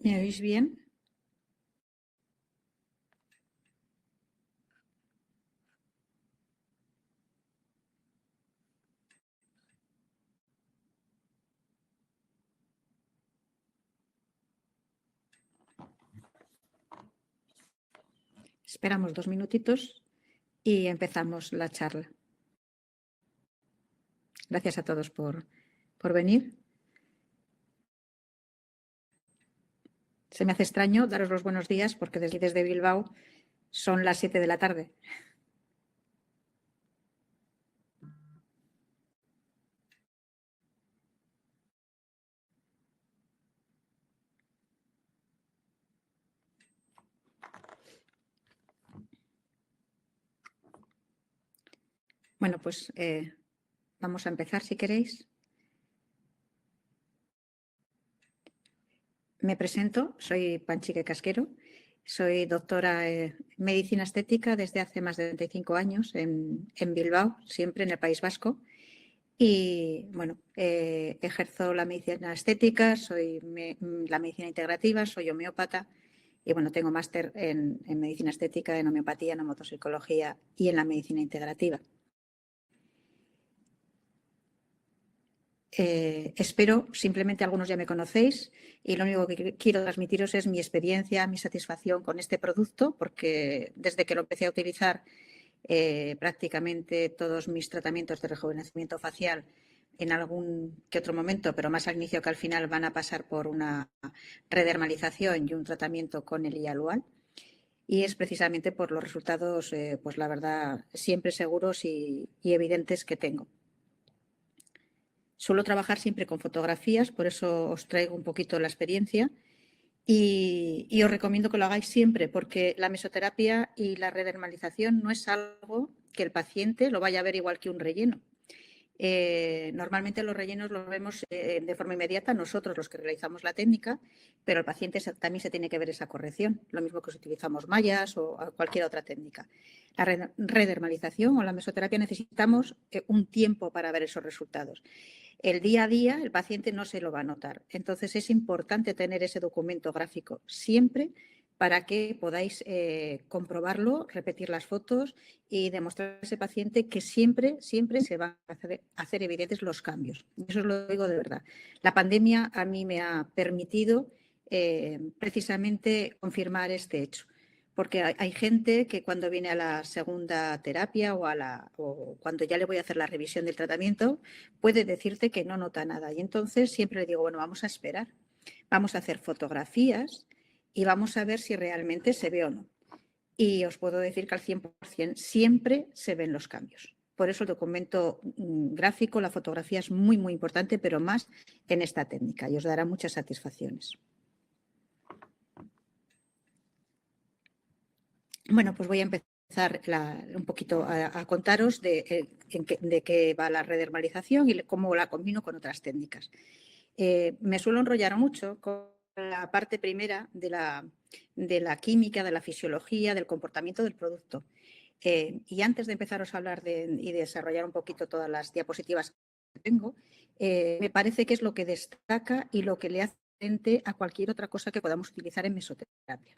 ¿Me oís bien? Esperamos 2 minutitos y empezamos la charla. Gracias a todos por venir. Se me hace extraño daros los buenos días porque desde Bilbao son las 7 de la tarde. Bueno, pues vamos a empezar si queréis. Me presento, soy Panchique Casquero, soy doctora en Medicina Estética desde hace más de 25 años en Bilbao, siempre en el País Vasco. Y bueno, ejerzo la medicina estética, soy la medicina integrativa, soy homeópata y bueno, tengo máster en medicina estética, en homeopatía, en homopsicología y en la medicina integrativa. Espero, simplemente algunos ya me conocéis y lo único que quiero transmitiros es mi experiencia, mi satisfacción con este producto, porque desde que lo empecé a utilizar prácticamente todos mis tratamientos de rejuvenecimiento facial en algún que otro momento, pero más al inicio que al final, van a pasar por una redermalización y un tratamiento con el hialual. Y es precisamente por los resultados, pues la verdad, siempre seguros y evidentes que tengo. Suelo trabajar siempre con fotografías, por eso os traigo un poquito la experiencia y os recomiendo que lo hagáis siempre, porque la mesoterapia y la redermalización no es algo que el paciente lo vaya a ver igual que un relleno. Normalmente los rellenos los vemos de forma inmediata nosotros los que realizamos la técnica, pero el paciente también se tiene que ver esa corrección, lo mismo que si utilizamos mallas o cualquier otra técnica. La redermalización o la mesoterapia necesitamos un tiempo para ver esos resultados. El día a día el paciente no se lo va a notar. Entonces es importante tener ese documento gráfico siempre para que podáis comprobarlo, repetir las fotos y demostrar a ese paciente que siempre se van a hacer evidentes los cambios. Eso os lo digo de verdad. La pandemia a mí me ha permitido precisamente confirmar este hecho. Porque hay gente que cuando viene a la segunda terapia o cuando ya le voy a hacer la revisión del tratamiento, puede decirte que no nota nada. Y entonces siempre le digo, bueno, vamos a esperar. Vamos a hacer fotografías y vamos a ver si realmente se ve o no. Y os puedo decir que al 100% siempre se ven los cambios. Por eso el documento gráfico, la fotografía es muy, muy importante, pero más en esta técnica y os dará muchas satisfacciones. Bueno, pues voy a empezar un poquito a contaros de qué va la redermalización y cómo la combino con otras técnicas. Me suelo enrollar mucho con la parte primera de la química, de la fisiología, del comportamiento del producto. Y antes de empezaros a hablar y desarrollar un poquito todas las diapositivas que tengo, me parece que es lo que destaca y lo que le hace frente a cualquier otra cosa que podamos utilizar en mesoterapia.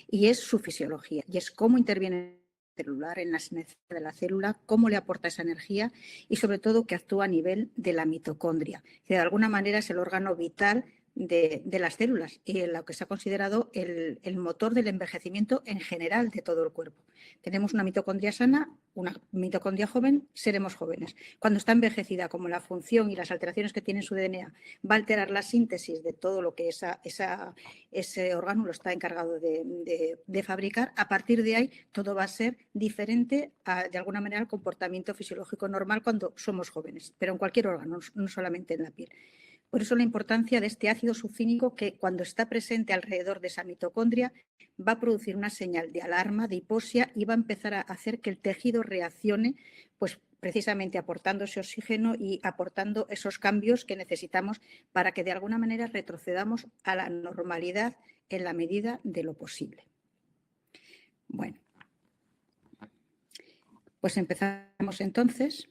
Y es su fisiología, y es cómo interviene celular en la sinergia de la célula, cómo le aporta esa energía y sobre todo que actúa a nivel de la mitocondria, que de alguna manera es el órgano vital de las células y lo que se ha considerado el motor del envejecimiento en general de todo el cuerpo. Tenemos una mitocondria sana, una mitocondria joven, seremos jóvenes. Cuando está envejecida, como la función y las alteraciones que tiene su DNA va a alterar la síntesis de todo lo que ese órgano lo está encargado de fabricar, a partir de ahí todo va a ser diferente de alguna manera al comportamiento fisiológico normal cuando somos jóvenes, pero en cualquier órgano, no solamente en la piel. Por eso la importancia de este ácido succínico que cuando está presente alrededor de esa mitocondria va a producir una señal de alarma, de hipoxia y va a empezar a hacer que el tejido reaccione, pues precisamente aportando ese oxígeno y aportando esos cambios que necesitamos para que de alguna manera retrocedamos a la normalidad en la medida de lo posible. Bueno, pues empezamos entonces.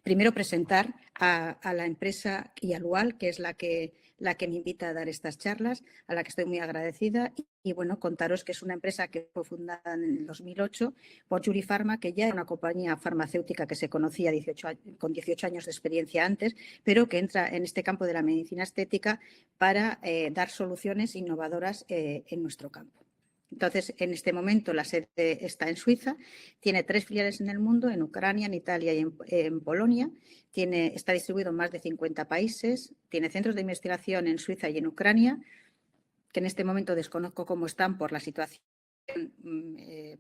primero presentar a la empresa Ialual, que es la que me invita a dar estas charlas, a la que estoy muy agradecida. Y bueno, contaros que es una empresa que fue fundada en el 2008 por Yuri Pharma, que ya era una compañía farmacéutica que se conocía con 18 años de experiencia antes, pero que entra en este campo de la medicina estética para dar soluciones innovadoras en nuestro campo. Entonces, en este momento la sede está en Suiza, tiene 3 filiales en el mundo, en Ucrania, en Italia y en Polonia. Está distribuido en más de 50 países, tiene centros de investigación en Suiza y en Ucrania, que en este momento desconozco cómo están por la situación,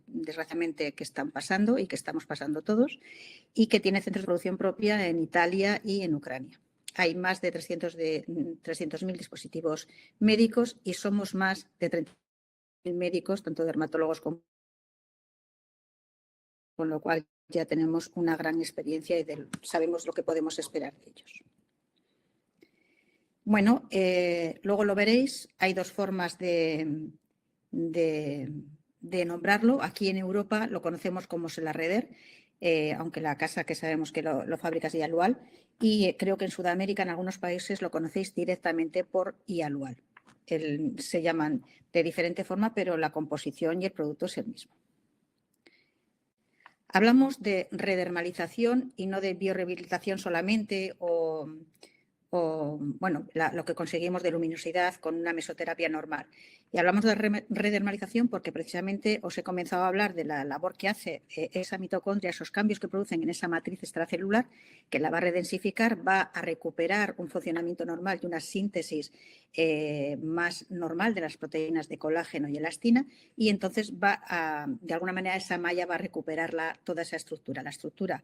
desgraciadamente, que están pasando y que estamos pasando todos, y que tiene centros de producción propia en Italia y en Ucrania. Hay más de 300.000 dispositivos médicos y somos más de 30.000 médicos, tanto dermatólogos como, con lo cual ya tenemos una gran experiencia y sabemos lo que podemos esperar de ellos. Bueno, luego lo veréis, hay 2 formas de nombrarlo. Aquí en Europa lo conocemos como Selarreder, aunque la casa que sabemos que lo fabrica es Ialual, y creo que en Sudamérica, en algunos países, lo conocéis directamente por Ialual. Se llaman de diferente forma, pero la composición y el producto es el mismo. Hablamos de redermalización y no de biorehabilitación solamente o bueno, lo que conseguimos de luminosidad con una mesoterapia normal. Y hablamos de redermalización porque precisamente os he comenzado a hablar de la labor que hace esa mitocondria, esos cambios que producen en esa matriz extracelular, que la va a redensificar, va a recuperar un funcionamiento normal y una síntesis más normal de las proteínas de colágeno y elastina, y entonces de alguna manera esa malla va a recuperar toda esa estructura. La estructura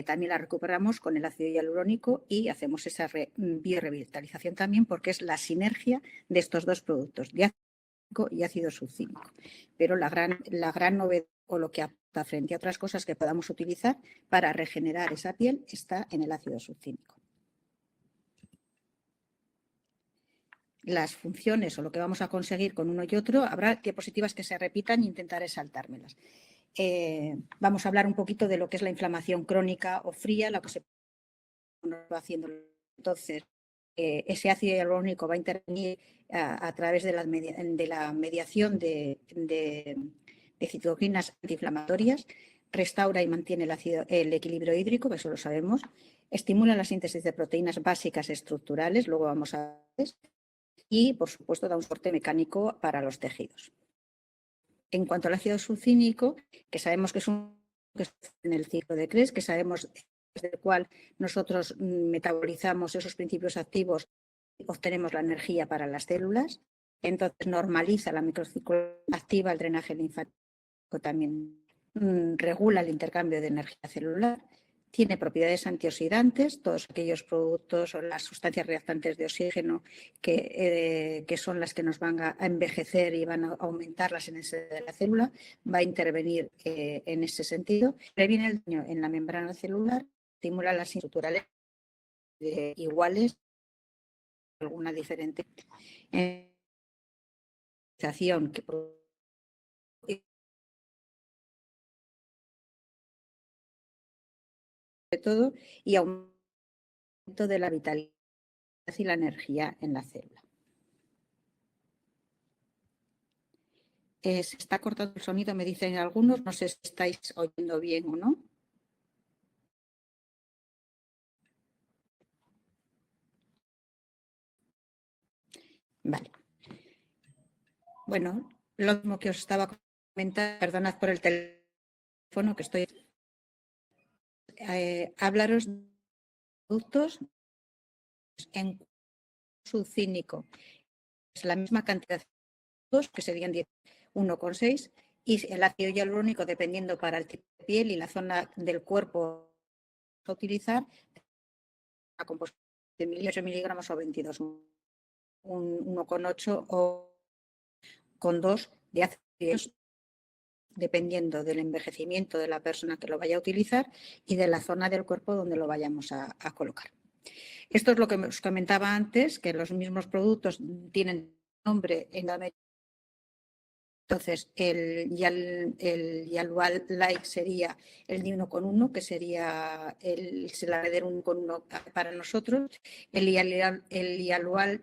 también la recuperamos con el ácido hialurónico y hacemos esa biorevitalización también, porque es la sinergia de estos 2 productos, diácido y ácido succínico. Pero la gran novedad, o lo que aporta frente a otras cosas que podamos utilizar para regenerar esa piel, está en el ácido succínico. Las funciones o lo que vamos a conseguir con uno y otro, habrá diapositivas que se repitan e intentaré saltármelas. Vamos a hablar un poquito de lo que es la inflamación crónica o fría, lo que se va haciendo. Entonces, ese ácido hialurónico va a intervenir a través de la mediación de citoquinas antiinflamatorias, restaura y mantiene el equilibrio hídrico, eso lo sabemos, estimula la síntesis de proteínas básicas estructurales, luego vamos a ver, y, por supuesto, da un soporte mecánico para los tejidos. En cuanto al ácido succínico, que sabemos que es en el ciclo de Krebs, que sabemos desde el cual nosotros metabolizamos esos principios activos y obtenemos la energía para las células, entonces normaliza la microcirculación, activa el drenaje linfático, también regula el intercambio de energía celular, tiene propiedades antioxidantes, todos aquellos productos o las sustancias reactantes de oxígeno que son las que nos van a envejecer y van a aumentar la senescencia de la célula, va a intervenir en ese sentido. Previene el daño en la membrana celular, estimula las estructurales iguales, alguna diferente que de todo, y aumento de la vitalidad y la energía en la célula. Se está cortando el sonido, me dicen algunos, no sé si estáis oyendo bien o no. Vale. Bueno, lo mismo que os estaba comentando, perdonad por el teléfono que estoy. Hablaros de productos en succínico. Es la misma cantidad de que serían 1,6, y el ácido hialurónico, dependiendo para el tipo de piel y la zona del cuerpo a utilizar, una composición de 1.008 miligramos o 22, un 1,8 o con 2 de ácido, dependiendo del envejecimiento de la persona que lo vaya a utilizar y de la zona del cuerpo donde lo vayamos a colocar. Esto es lo que os comentaba antes, que los mismos productos tienen nombre en la Entonces, el Yalual Like sería el de 1,1, que sería el Selarreder 1,1 para nosotros. El Yalual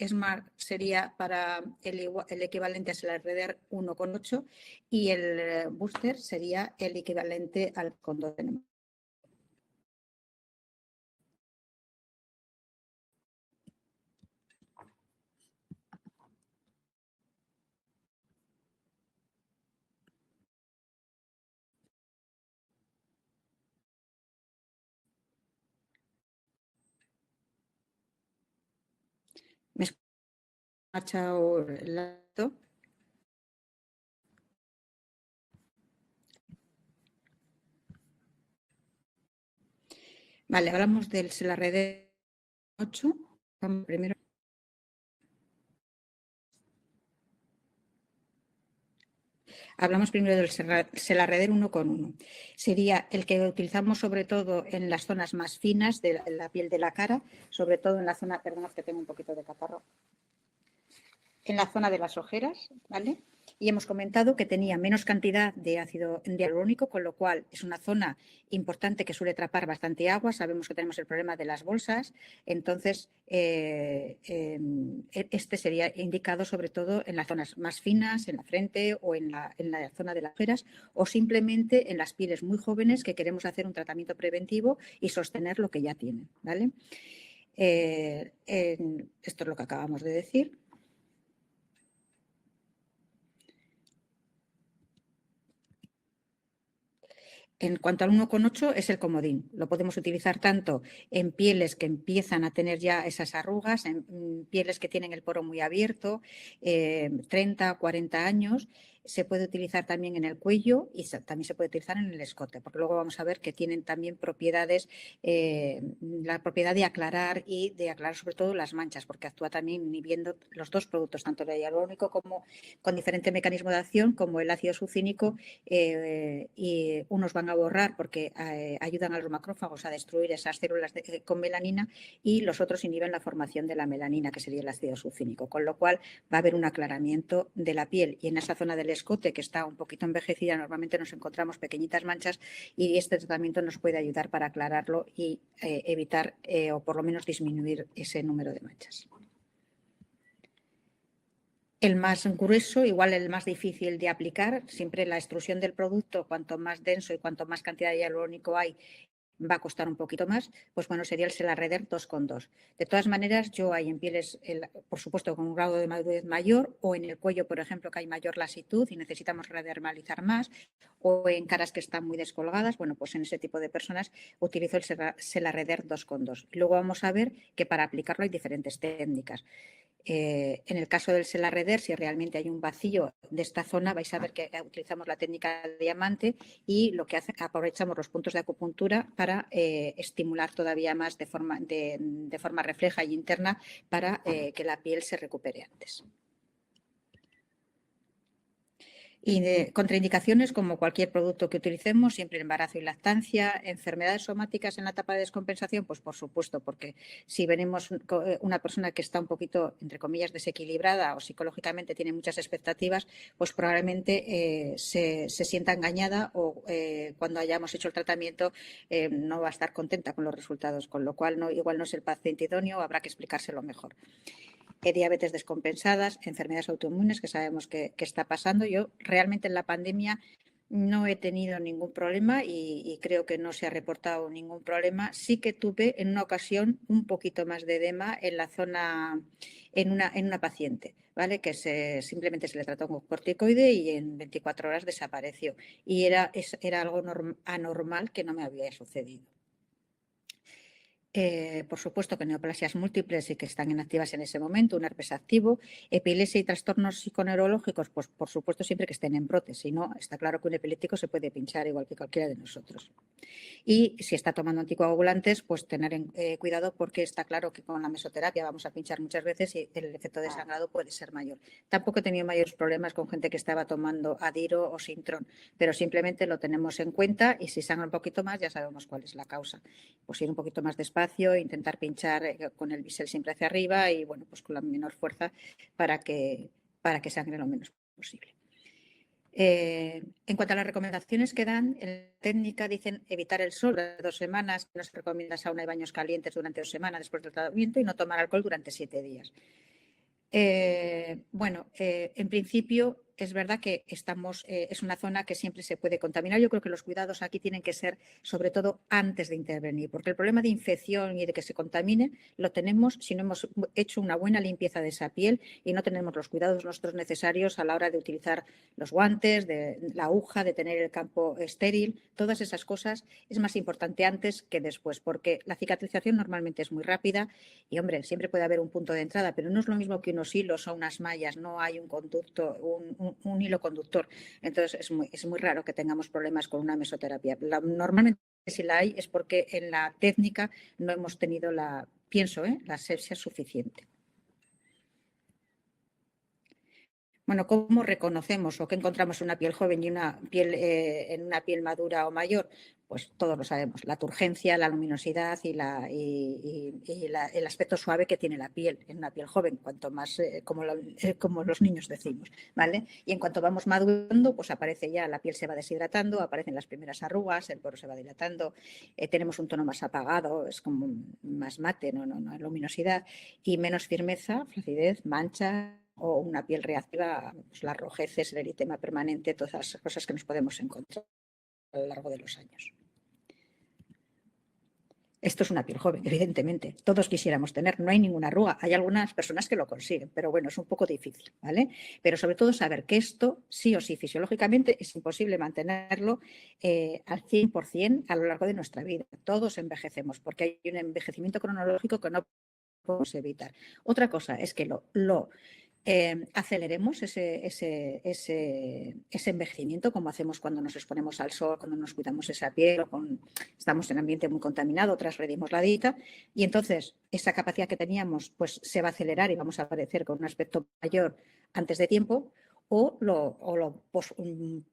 Smart sería para el equivalente a Selarreder 1,8 y el Booster sería el equivalente al condor. ¿Me escucha el dato? Vale, hablamos del Selarreder 8. Primero. Hablamos primero del Selarreder 1,1. Sería el que utilizamos sobre todo en las zonas más finas de la piel de la cara, sobre todo en la zona, perdonad que tengo un poquito de catarro, en la zona de las ojeras, ¿vale? Y hemos comentado que tenía menos cantidad de ácido hialurónico, con lo cual es una zona importante que suele atrapar bastante agua. Sabemos que tenemos el problema de las bolsas, entonces este sería indicado sobre todo en las zonas más finas, en la frente o en la zona de las ojeras, o simplemente en las pieles muy jóvenes que queremos hacer un tratamiento preventivo y sostener lo que ya tienen, ¿vale? Esto es lo que acabamos de decir. En cuanto al 1,8 es el comodín. Lo podemos utilizar tanto en pieles que empiezan a tener ya esas arrugas, en pieles que tienen el poro muy abierto, 30, 40 años. Se puede utilizar también en el cuello y también se puede utilizar en el escote, porque luego vamos a ver que tienen también propiedades, la propiedad de aclarar y de aclarar sobre todo las manchas, porque actúa también inhibiendo los dos productos, tanto el hialurónico como con diferente mecanismo de acción, como el ácido sucínico, y unos van a borrar porque ayudan a los macrófagos a destruir esas células con melanina y los otros inhiben la formación de la melanina, que sería el ácido sucínico, con lo cual va a haber un aclaramiento de la piel y en esa zona del escote que está un poquito envejecida normalmente nos encontramos pequeñitas manchas y este tratamiento nos puede ayudar para aclararlo y evitar o por lo menos disminuir ese número de manchas. El más grueso, igual el más difícil de aplicar, siempre la extrusión del producto, cuanto más denso y cuanto más cantidad de hialurónico hay, va a costar un poquito más, pues bueno, sería el Selarreder 2,2. De todas maneras, yo hay en pieles, por supuesto, con un grado de madurez mayor, o en el cuello, por ejemplo, que hay mayor lasitud y necesitamos redermalizar más, o en caras que están muy descolgadas, bueno, pues en ese tipo de personas utilizo el Selarreder 2,2. Luego vamos a ver que para aplicarlo hay diferentes técnicas. En el caso del Selarreder, si realmente hay un vacío de esta zona, vais a ver que utilizamos la técnica de diamante y lo que hace, aprovechamos los puntos de acupuntura para estimular todavía más de forma refleja y interna para que la piel se recupere antes. Y de contraindicaciones, como cualquier producto que utilicemos, siempre embarazo y lactancia, enfermedades somáticas en la etapa de descompensación, pues por supuesto, porque si venimos una persona que está un poquito, entre comillas, desequilibrada o psicológicamente tiene muchas expectativas, pues probablemente se sienta engañada o cuando hayamos hecho el tratamiento no va a estar contenta con los resultados, con lo cual igual no es el paciente idóneo, habrá que explicárselo mejor. Diabetes descompensadas, enfermedades autoinmunes que sabemos que está pasando. Yo realmente en la pandemia no he tenido ningún problema y creo que no se ha reportado ningún problema. Sí que tuve en una ocasión un poquito más de edema en la zona, en una paciente, ¿vale? Que simplemente se le trató con corticoide y en 24 horas desapareció. Y era algo anormal que no me había sucedido. Por supuesto que neoplasias múltiples y que están inactivas en ese momento, un herpes activo, epilepsia y trastornos psiconeurológicos, pues por supuesto siempre que estén en brote, si no, está claro que un epiléptico se puede pinchar igual que cualquiera de nosotros. Y si está tomando anticoagulantes, pues tener cuidado porque está claro que con la mesoterapia vamos a pinchar muchas veces y el efecto de sangrado puede ser mayor. Tampoco he tenido mayores problemas con gente que estaba tomando Adiro o Sintron, pero simplemente lo tenemos en cuenta y si sangra un poquito más ya sabemos cuál es la causa. Pues ir un poquito más despacio, intentar pinchar con el bisel siempre hacia arriba y bueno, pues con la menor fuerza para que sangre lo menos posible. En cuanto a las recomendaciones que dan, en la técnica dicen evitar el sol durante 2 semanas, no se recomienda sauna y baños calientes durante 2 semanas después del tratamiento y no tomar alcohol durante 7 días. En principio es verdad que es una zona que siempre se puede contaminar. Yo creo que los cuidados aquí tienen que ser sobre todo antes de intervenir, porque el problema de infección y de que se contamine lo tenemos si no hemos hecho una buena limpieza de esa piel y no tenemos los cuidados nosotros necesarios a la hora de utilizar los guantes, de la aguja, de tener el campo estéril. Todas esas cosas es más importante antes que después, porque la cicatrización normalmente es muy rápida y, hombre, siempre puede haber un punto de entrada, pero no es lo mismo que unos hilos o unas mallas, no hay un conducto, un hilo conductor. Entonces es muy raro que tengamos problemas con una mesoterapia. Normalmente si la hay es porque en la técnica no hemos tenido la asepsia suficiente. Bueno, ¿cómo reconocemos o qué encontramos en una piel joven y en una piel madura o mayor? Pues todos lo sabemos, la turgencia, la luminosidad y el aspecto suave que tiene la piel en una piel joven, cuanto más, como los niños decimos, ¿vale? Y en cuanto vamos madurando, pues aparece ya, la piel se va deshidratando, aparecen las primeras arrugas, el poro se va dilatando, tenemos un tono más apagado, es como más mate, no luminosidad, y menos firmeza, flacidez, mancha o una piel reactiva, pues las rojeces, el eritema permanente, todas las cosas que nos podemos encontrar a lo largo de los años. Esto es una piel joven, evidentemente. Todos quisiéramos tener, no hay ninguna arruga. Hay algunas personas que lo consiguen, pero bueno, es un poco difícil, ¿vale? Pero sobre todo saber que esto, sí o sí, fisiológicamente es imposible mantenerlo al 100% a lo largo de nuestra vida. Todos envejecemos porque hay un envejecimiento cronológico que no podemos evitar. Otra cosa es que aceleremos ese envejecimiento, como hacemos cuando nos exponemos al sol, cuando nos cuidamos esa piel, estamos en un ambiente muy contaminado, transgredimos la dieta, y entonces esa capacidad que teníamos pues se va a acelerar y vamos a aparecer con un aspecto mayor antes de tiempo, o lo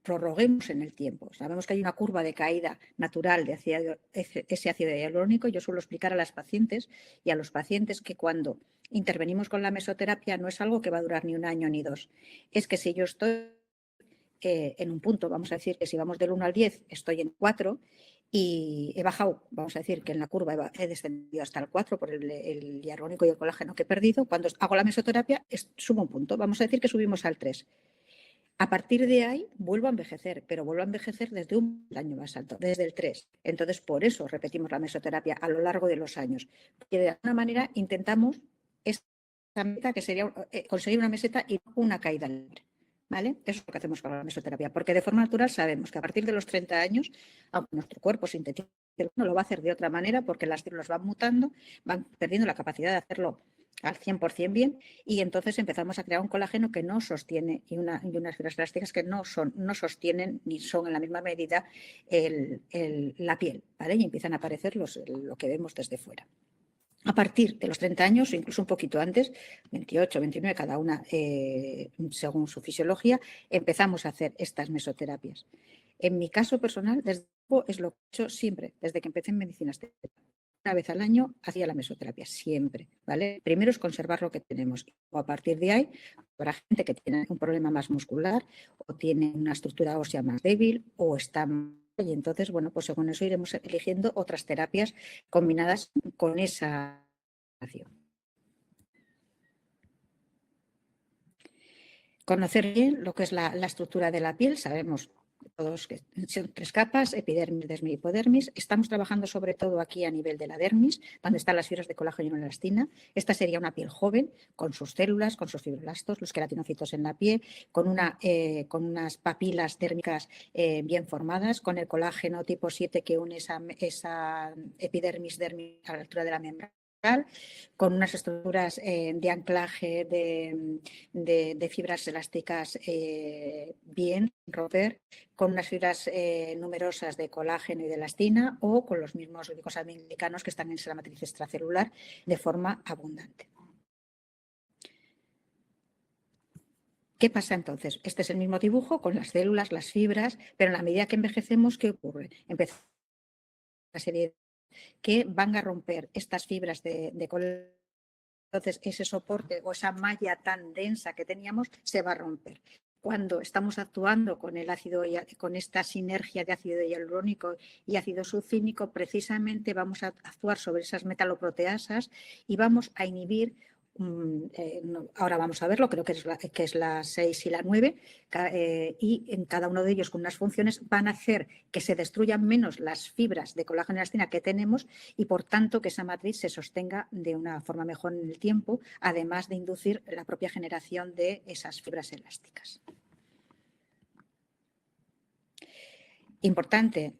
prorroguemos en el tiempo. Sabemos que hay una curva de caída natural de ese ácido hialurónico. Yo suelo explicar a las pacientes y a los pacientes que cuando intervenimos con la mesoterapia no es algo que va a durar ni 1 año ni 2. Es que si yo estoy en un punto, vamos a decir que si vamos del 1 al 10, estoy en 4 y he bajado, vamos a decir que en la curva he descendido hasta el 4 por el hialurónico y el colágeno que he perdido. Cuando hago la mesoterapia subo un punto, vamos a decir que subimos al 3. A partir de ahí vuelvo a envejecer, pero vuelvo a envejecer desde un año más alto, desde el 3. Entonces, por eso repetimos la mesoterapia a lo largo de los años. Y de alguna manera intentamos esta meta que sería conseguir una meseta y una caída libre. ¿Vale? Eso es lo que hacemos con la mesoterapia, porque de forma natural sabemos que a partir de los 30 años, aunque nuestro cuerpo sintetiza, no lo va a hacer de otra manera porque las células van mutando, van perdiendo la capacidad de hacerlo al 100% bien, y entonces empezamos a crear un colágeno que no sostiene y unas fibras elásticas que no sostienen ni son en la misma medida la piel, ¿vale? Y empiezan a aparecer lo que vemos desde fuera. A partir de los 30 años, o incluso un poquito antes, 28, 29, cada una según su fisiología, empezamos a hacer estas mesoterapias. En mi caso personal, es lo que he hecho siempre, desde que empecé en medicina estética. Una vez al año hacía la mesoterapia, siempre, ¿vale? Primero es conservar lo que tenemos. O a partir de ahí, habrá gente que tiene un problema más muscular o tiene una estructura ósea más débil o está... Y entonces, bueno, pues según eso iremos eligiendo otras terapias combinadas con esa acción. Conocer bien lo que es la estructura de la piel, sabemos todos que son 3 capas, epidermis, dermis y hipodermis. Estamos trabajando sobre todo aquí a nivel de la dermis, donde están las fibras de colágeno y elastina. Esta sería una piel joven, con sus células, con sus fibroblastos, los queratinocitos en la piel, con unas papilas dérmicas bien formadas, con el colágeno tipo 7 que une esa epidermis dermis a la altura de la membrana, con unas estructuras de anclaje de fibras elásticas bien romper, con unas fibras numerosas de colágeno y de elastina, o con los mismos glicosaminoglicanos que están en la matriz extracelular de forma abundante. ¿Qué pasa entonces? Este es el mismo dibujo con las células, las fibras, pero en la medida que envejecemos, ¿qué ocurre? Empezamos una serie de que van a romper estas fibras de colágeno. Entonces, ese soporte o esa malla tan densa que teníamos se va a romper. cuando estamos actuando con el ácido, con esta sinergia de ácido hialurónico y ácido succínico, precisamente vamos a actuar sobre esas metaloproteasas y vamos a inhibir, ahora vamos a verlo, creo que es la 6 y la 9, y en cada uno de ellos con unas funciones van a hacer que se destruyan menos las fibras de colágeno y elastina que tenemos y por tanto que esa matriz se sostenga de una forma mejor en el tiempo, además de inducir la propia generación de esas fibras elásticas. Importante,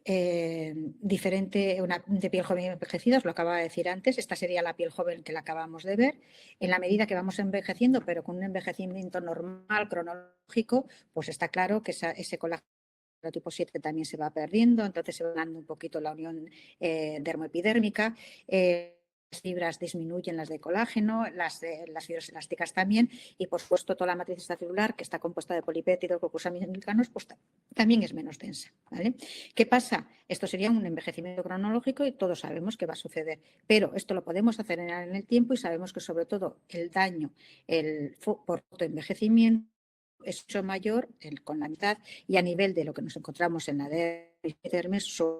diferente de piel joven y envejecida, os lo acababa de decir antes, esta sería la piel joven que la acabamos de ver. En la medida que vamos envejeciendo, pero con un envejecimiento normal, cronológico, pues está claro que ese colágeno tipo 7 también se va perdiendo, entonces se va dando un poquito la unión dermoepidérmica. Las fibras disminuyen, las de colágeno, las fibras elásticas también, y por supuesto toda la matriz extracelular que está compuesta de polipéptidos, glucosaminoglicanos, pues también es menos densa, ¿vale? ¿Qué pasa? Esto sería un envejecimiento cronológico y todos sabemos que va a suceder, pero esto lo podemos acelerar en el tiempo y sabemos que sobre todo el daño por envejecimiento es mucho mayor con la mitad, y a nivel de lo que nos encontramos en la dermis son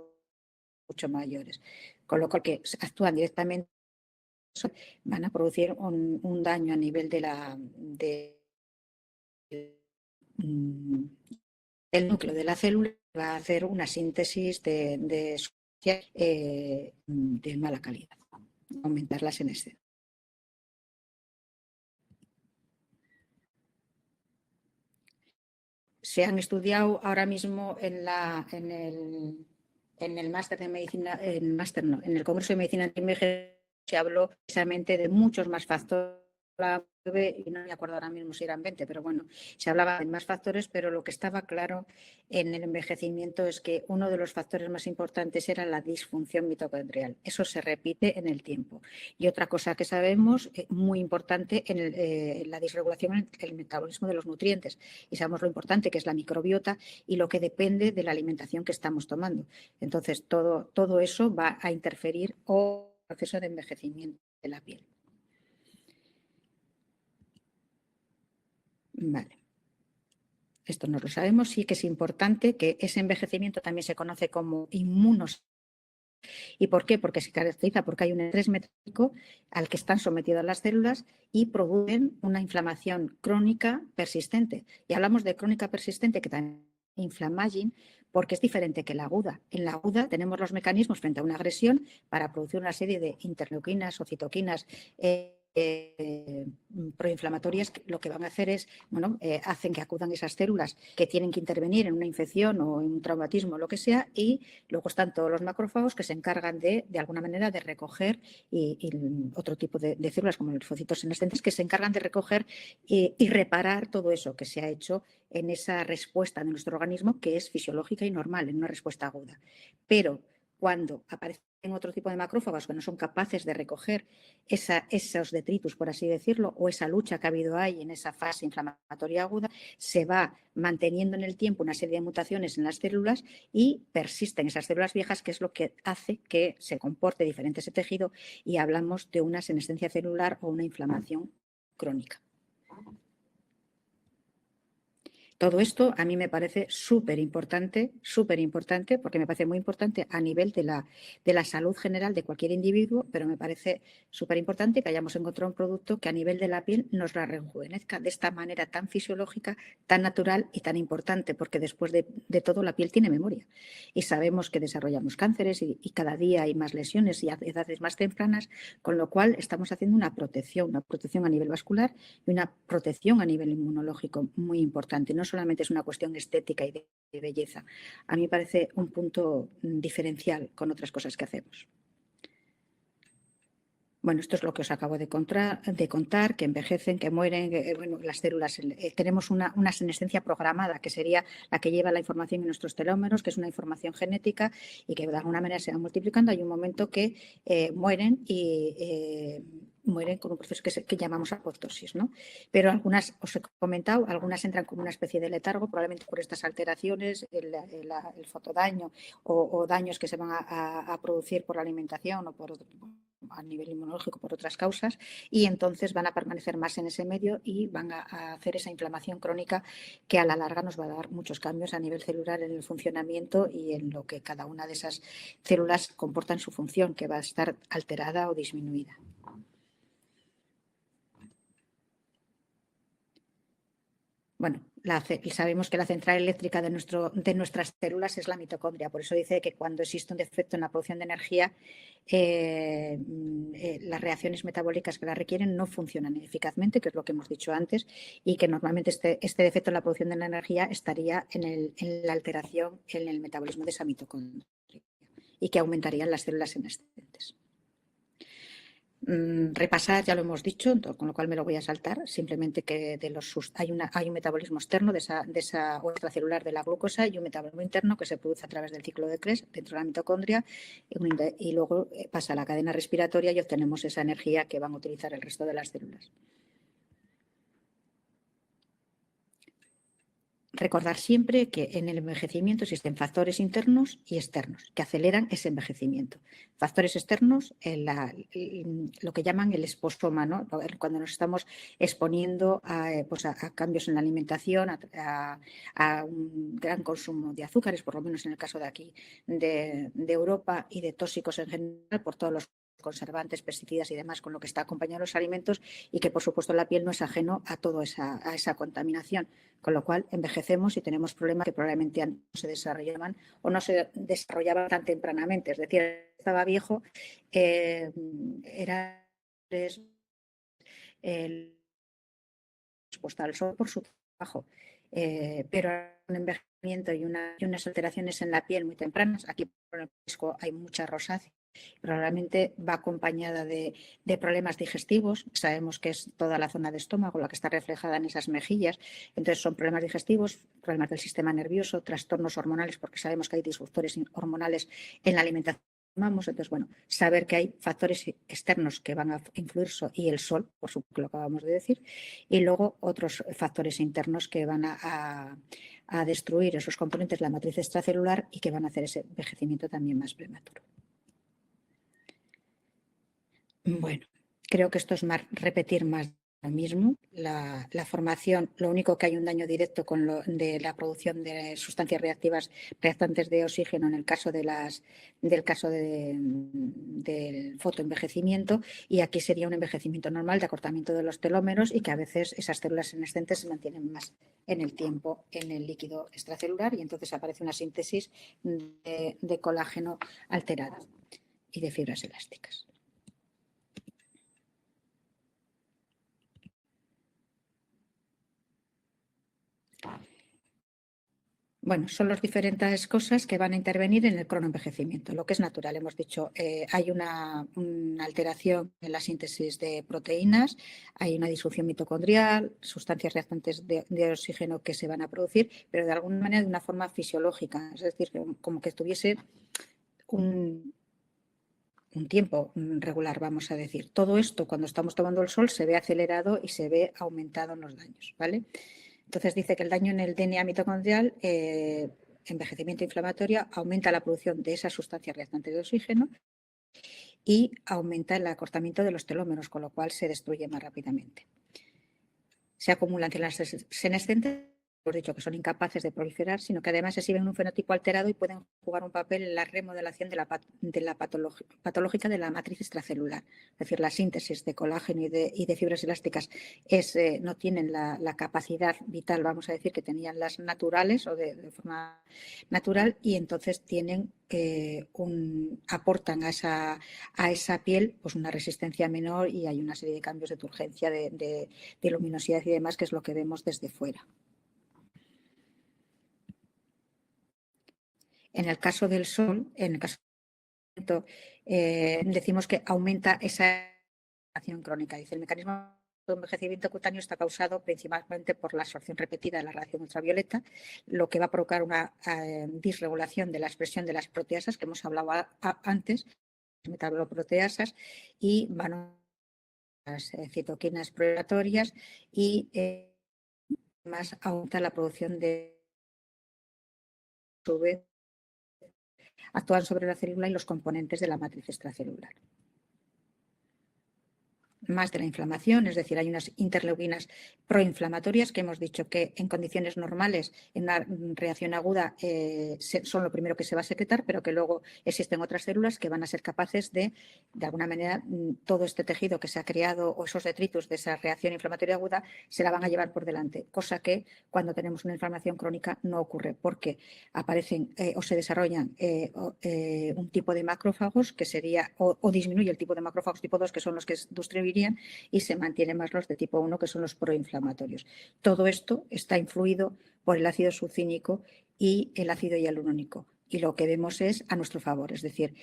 mucho mayores, con lo cual que actúan directamente van a producir un daño a nivel del núcleo de la célula, va a hacer una síntesis de mala calidad, aumentar la senescencia. Se han estudiado ahora mismo en el máster de medicina, en el Congreso de Medicina Antienvejecimiento se habló precisamente de muchos más factores, y no me acuerdo ahora mismo si eran 20, pero bueno, se hablaba de más factores, pero lo que estaba claro en el envejecimiento es que uno de los factores más importantes era la disfunción mitocondrial. Eso se repite en el tiempo. Y otra cosa que sabemos, muy importante, en la disregulación en el metabolismo de los nutrientes. Y sabemos lo importante que es la microbiota y lo que depende de la alimentación que estamos tomando. Entonces, todo eso va a interferir en el proceso de envejecimiento de la piel. Vale. Esto no lo sabemos, sí que es importante que ese envejecimiento también se conoce como inmunos. ¿Y por qué? Porque se caracteriza porque hay un estrés metabólico al que están sometidas las células y producen una inflamación crónica persistente. Y hablamos de crónica persistente que también inflamaging, porque es diferente que la aguda. En la aguda tenemos los mecanismos frente a una agresión para producir una serie de interleuquinas o citoquinas proinflamatorias, que lo que van a hacer es, hacen que acudan esas células que tienen que intervenir en una infección o en un traumatismo o lo que sea, y luego están todos los macrófagos que se encargan de alguna manera de recoger y otro tipo de células como los linfocitos senescentes que se encargan de recoger y reparar todo eso que se ha hecho en esa respuesta de nuestro organismo, que es fisiológica y normal, en una respuesta aguda. Pero cuando aparecen otro tipo de macrófagos que no son capaces de recoger esos detritus, por así decirlo, o esa lucha que ha habido ahí en esa fase inflamatoria aguda, se va manteniendo en el tiempo una serie de mutaciones en las células y persisten esas células viejas, que es lo que hace que se comporte diferente ese tejido y hablamos de una senescencia celular o una inflamación crónica. Todo esto a mí me parece súper importante, porque me parece muy importante a nivel de la salud general de cualquier individuo, pero me parece súper importante que hayamos encontrado un producto que a nivel de la piel nos la rejuvenezca de esta manera tan fisiológica, tan natural y tan importante, porque después de todo la piel tiene memoria y sabemos que desarrollamos cánceres y cada día hay más lesiones y a edades más tempranas, con lo cual estamos haciendo una protección a nivel vascular y una protección a nivel inmunológico muy importante. No solamente es una cuestión estética y de belleza. A mí me parece un punto diferencial con otras cosas que hacemos. Bueno, esto es lo que os acabo de contar, que envejecen, que mueren, las células. Tenemos una senescencia programada, que sería la que lleva la información en nuestros telómeros, que es una información genética y que de alguna manera se va multiplicando. Hay un momento que mueren y mueren con un proceso que llamamos apoptosis, ¿no? Pero algunas, os he comentado, algunas entran como una especie de letargo, probablemente por estas alteraciones, el fotodaño o daños que se van a producir por la alimentación o por a nivel inmunológico por otras causas, y entonces van a permanecer más en ese medio y van a hacer esa inflamación crónica que a la larga nos va a dar muchos cambios a nivel celular en el funcionamiento y en lo que cada una de esas células comporta en su función, que va a estar alterada o disminuida. Bueno, sabemos que la central eléctrica de nuestras células es la mitocondria, por eso dice que cuando existe un defecto en la producción de energía, las reacciones metabólicas que la requieren no funcionan eficazmente, que es lo que hemos dicho antes, y que normalmente este defecto en la producción de la energía estaría en la alteración en el metabolismo de esa mitocondria y que aumentarían las células senescentes. Repasar, ya lo hemos dicho, con lo cual me lo voy a saltar, simplemente que hay un metabolismo externo de esa extracelular de la glucosa y un metabolismo interno que se produce a través del ciclo de Krebs dentro de la mitocondria y luego pasa a la cadena respiratoria y obtenemos esa energía que van a utilizar el resto de las células. Recordar siempre que en el envejecimiento existen factores internos y externos que aceleran ese envejecimiento. Factores externos, lo que llaman el exposoma, ¿no? Cuando nos estamos exponiendo a cambios en la alimentación, a un gran consumo de azúcares, por lo menos en el caso de aquí de Europa, y de tóxicos en general por todos los conservantes, pesticidas y demás con lo que está acompañado los alimentos, y que por supuesto la piel no es ajeno a toda esa contaminación, con lo cual envejecemos y tenemos problemas que probablemente no se desarrollaban o no se desarrollaban tan tempranamente, es decir, estaba viejo, era expuesta al sol por su trabajo, pero un envejecimiento y unas alteraciones en la piel muy tempranas. Aquí por el risco hay mucha rosácea, probablemente va acompañada de problemas digestivos. Sabemos que es toda la zona de estómago la que está reflejada en esas mejillas, entonces son problemas digestivos, problemas del sistema nervioso, trastornos hormonales, porque sabemos que hay disruptores hormonales en la alimentación. Entonces, bueno, saber que hay factores externos que van a influir y el sol, por supuesto, que lo acabamos de decir, y luego otros factores internos que van a destruir esos componentes de la matriz extracelular y que van a hacer ese envejecimiento también más prematuro. Bueno, creo que esto es repetir más lo mismo. La formación, lo único que hay un daño directo de la producción de sustancias reactantes de oxígeno en el caso del fotoenvejecimiento, y aquí sería un envejecimiento normal de acortamiento de los telómeros y que a veces esas células senescentes se mantienen más en el tiempo en el líquido extracelular y entonces aparece una síntesis de colágeno alterada y de fibras elásticas. Bueno, son las diferentes cosas que van a intervenir en el cronoenvejecimiento. Lo que es natural, hemos dicho, hay una alteración en la síntesis de proteínas, hay una disfunción mitocondrial, sustancias reactantes de oxígeno que se van a producir, pero de alguna manera de una forma fisiológica, es decir, como que tuviese un tiempo regular, vamos a decir. Todo esto, cuando estamos tomando el sol, se ve acelerado y se ve aumentado en los daños, ¿vale? Entonces dice que el daño en el DNA mitocondrial, envejecimiento inflamatorio, aumenta la producción de esas sustancias reactantes de oxígeno y aumenta el acortamiento de los telómeros, con lo cual se destruye más rápidamente. Se acumulan células senescentes, hemos dicho que son incapaces de proliferar, sino que además exhiben un fenotipo alterado y pueden jugar un papel en la remodelación de la patológica de la matriz extracelular. Es decir, la síntesis de colágeno y de fibras elásticas no tienen la capacidad vital, vamos a decir, que tenían las naturales o de forma natural, y entonces aportan a esa piel pues una resistencia menor y hay una serie de cambios de turgencia, de luminosidad y demás, que es lo que vemos desde fuera. En el caso del sol, decimos que aumenta esa acción crónica. Dice, el mecanismo de envejecimiento cutáneo está causado principalmente por la absorción repetida de la radiación ultravioleta, lo que va a provocar una disregulación de la expresión de las proteasas que hemos hablado antes, metaboloproteasas, y van a las citoquinas proliferatorias y más aumenta la producción de actúan sobre la célula y los componentes de la matriz extracelular. más de la inflamación, es decir, hay unas interleuquinas proinflamatorias que hemos dicho que en condiciones normales, en una reacción aguda, son lo primero que se va a secretar, pero que luego existen otras células que van a ser capaces de alguna manera, todo este tejido que se ha creado o esos detritus de esa reacción inflamatoria aguda se la van a llevar por delante, cosa que cuando tenemos una inflamación crónica no ocurre, porque aparecen o se desarrollan un tipo de macrófagos que sería, o disminuye el tipo de macrófagos tipo 2, que son los que distribuirían, y se mantienen más los de tipo 1, que son los proinflamatorios. Todo esto está influido por el ácido succínico y el ácido hialurónico. Y lo que vemos es a nuestro favor, es decir,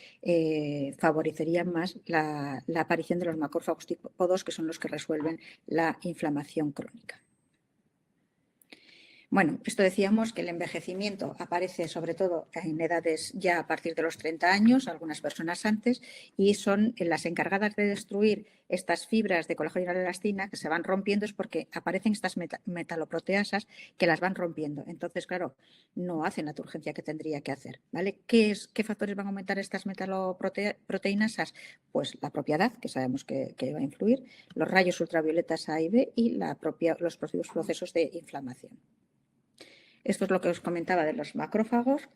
favorecerían más la aparición de los macrófagos tipo 2, que son los que resuelven la inflamación crónica. Bueno, esto decíamos que el envejecimiento aparece sobre todo en edades ya a partir de los 30 años, algunas personas antes, y son las encargadas de destruir estas fibras de colágeno y la elastina que se van rompiendo, es porque aparecen estas metaloproteasas que las van rompiendo. Entonces, claro, no hacen la turgencia que tendría que hacer, ¿vale? ¿Qué factores van a aumentar estas metaloproteinasas? Pues la propia edad, que sabemos que va a influir, los rayos ultravioletas A y B y los propios procesos de inflamación. Esto es lo que os comentaba de los macrófagos.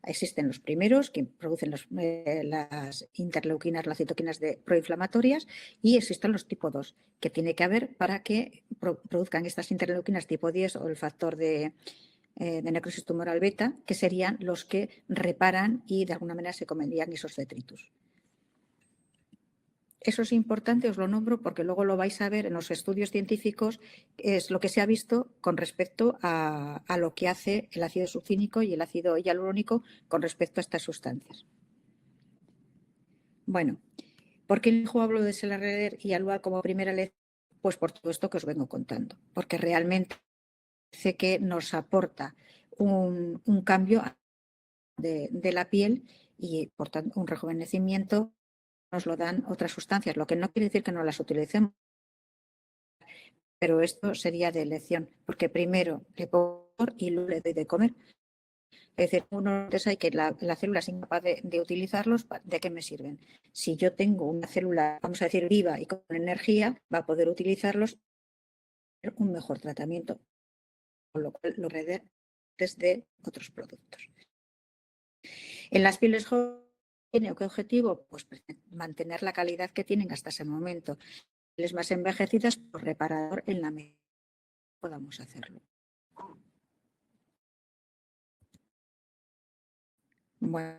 Existen los primeros que producen las interleuquinas, las citoquinas proinflamatorias, y existen los tipo 2 que tiene que haber para que produzcan estas interleuquinas tipo 10 o el factor de necrosis tumoral beta, que serían los que reparan y de alguna manera se comerían esos detritus. Eso es importante, os lo nombro porque luego lo vais a ver en los estudios científicos, es lo que se ha visto con respecto a lo que hace el ácido succínico y el ácido hialurónico con respecto a estas sustancias. Bueno, ¿por qué hablo de SLRR y ALUA como primera lección? Pues por todo esto que os vengo contando, porque realmente parece que nos aporta un cambio de la piel y, por tanto, un rejuvenecimiento. Nos lo dan otras sustancias, lo que no quiere decir que no las utilicemos, pero esto sería de elección, porque primero le pongo y luego le doy de comer. Es decir, uno hay que la célula es incapaz de utilizarlos, ¿de qué me sirven? Si yo tengo una célula, vamos a decir, viva y con energía, va a poder utilizarlos un mejor tratamiento, con lo cual lo redé desde otros productos. En las pieles jóvenes, ¿qué objetivo? Pues mantener la calidad que tienen hasta ese momento. Pieles más envejecidas, pues reparador en la medida que podamos hacerlo. Bueno,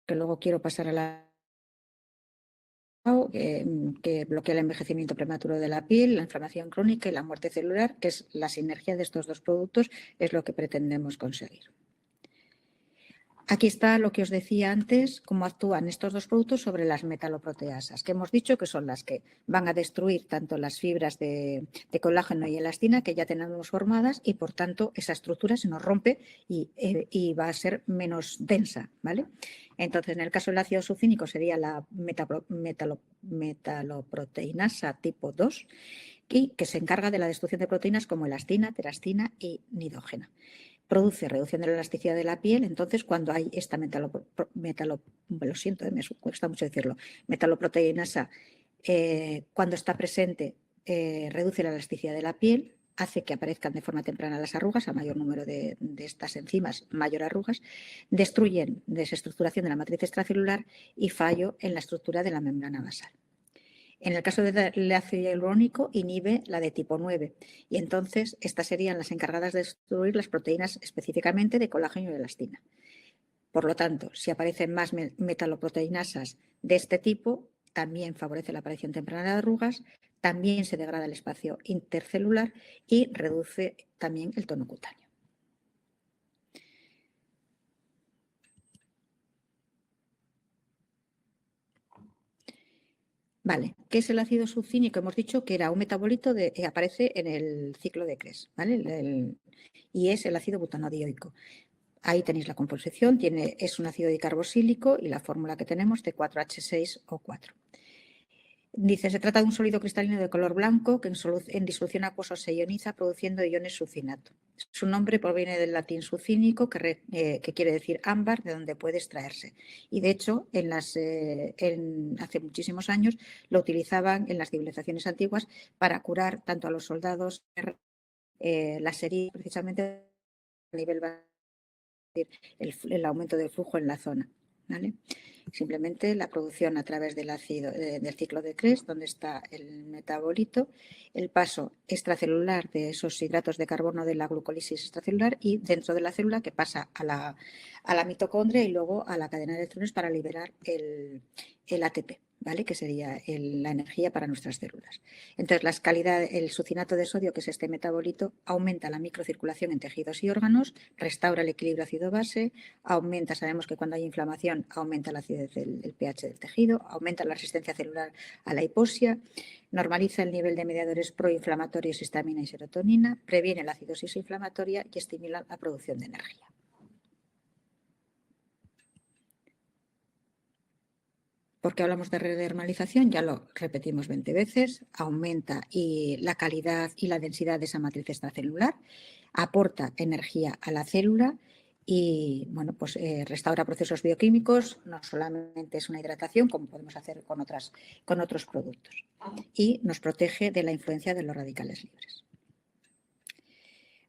que luego quiero pasar a la que bloquea el envejecimiento prematuro de la piel, la inflamación crónica y la muerte celular, que es la sinergia de estos dos productos, es lo que pretendemos conseguir. Aquí está lo que os decía antes, cómo actúan estos dos productos sobre las metaloproteasas, que hemos dicho que son las que van a destruir tanto las fibras de colágeno y elastina que ya tenemos formadas y, por tanto, esa estructura se nos rompe y va a ser menos densa, ¿vale? Entonces, en el caso del ácido succínico sería la metaloproteinasa tipo 2, y que se encarga de la destrucción de proteínas como elastina, terastina y nidógena. Produce reducción de la elasticidad de la piel, entonces cuando hay esta lo siento, me cuesta mucho decirlo, metaloproteinasa, cuando está presente, reduce la elasticidad de la piel, hace que aparezcan de forma temprana las arrugas, a mayor número de estas enzimas, mayor arrugas, destruyen desestructuración de la matriz extracelular y fallo en la estructura de la membrana basal. En el caso del ácido hialurónico, inhibe la de tipo 9 y entonces estas serían las encargadas de destruir las proteínas específicamente de colágeno y elastina. Por lo tanto, si aparecen más metaloproteinasas de este tipo, también favorece la aparición temprana de arrugas, también se degrada el espacio intercelular y reduce también el tono cutáneo. Vale, ¿qué es el ácido succínico? Hemos dicho que era un metabolito que aparece en el ciclo de Krebs, ¿vale? Y es el ácido butanodioico. Ahí tenéis la composición, es un ácido dicarboxílico y la fórmula que tenemos de 4H6O4. Dice, se trata de un sólido cristalino de color blanco que en disolución acuosa se ioniza produciendo iones sucinato. Su nombre proviene del latín sucínico, que quiere decir ámbar, de donde puede extraerse. Y de hecho, hace muchísimos años lo utilizaban en las civilizaciones antiguas para curar tanto a los soldados las heridas, precisamente a nivel el aumento del flujo en la zona. ¿Vale? Simplemente la producción a través del ácido del ciclo de Krebs, donde está el metabolito, el paso extracelular de esos hidratos de carbono de la glucólisis extracelular y dentro de la célula que pasa a la mitocondria y luego a la cadena de electrones para liberar el ATP. ¿Vale? Que sería la energía para nuestras células. Entonces, el sucinato de sodio, que es este metabolito, aumenta la microcirculación en tejidos y órganos, restaura el equilibrio ácido-base, sabemos que cuando hay inflamación aumenta la acidez del pH del tejido, aumenta la resistencia celular a la hipoxia, normaliza el nivel de mediadores proinflamatorios, histamina y serotonina, previene la acidosis inflamatoria y estimula la producción de energía. ¿Por qué hablamos de redermalización? Ya lo repetimos 20 veces. Aumenta la calidad y la densidad de esa matriz extracelular, aporta energía a la célula y bueno, pues, restaura procesos bioquímicos. No solamente es una hidratación, como podemos hacer con otros productos. Y nos protege de la influencia de los radicales libres.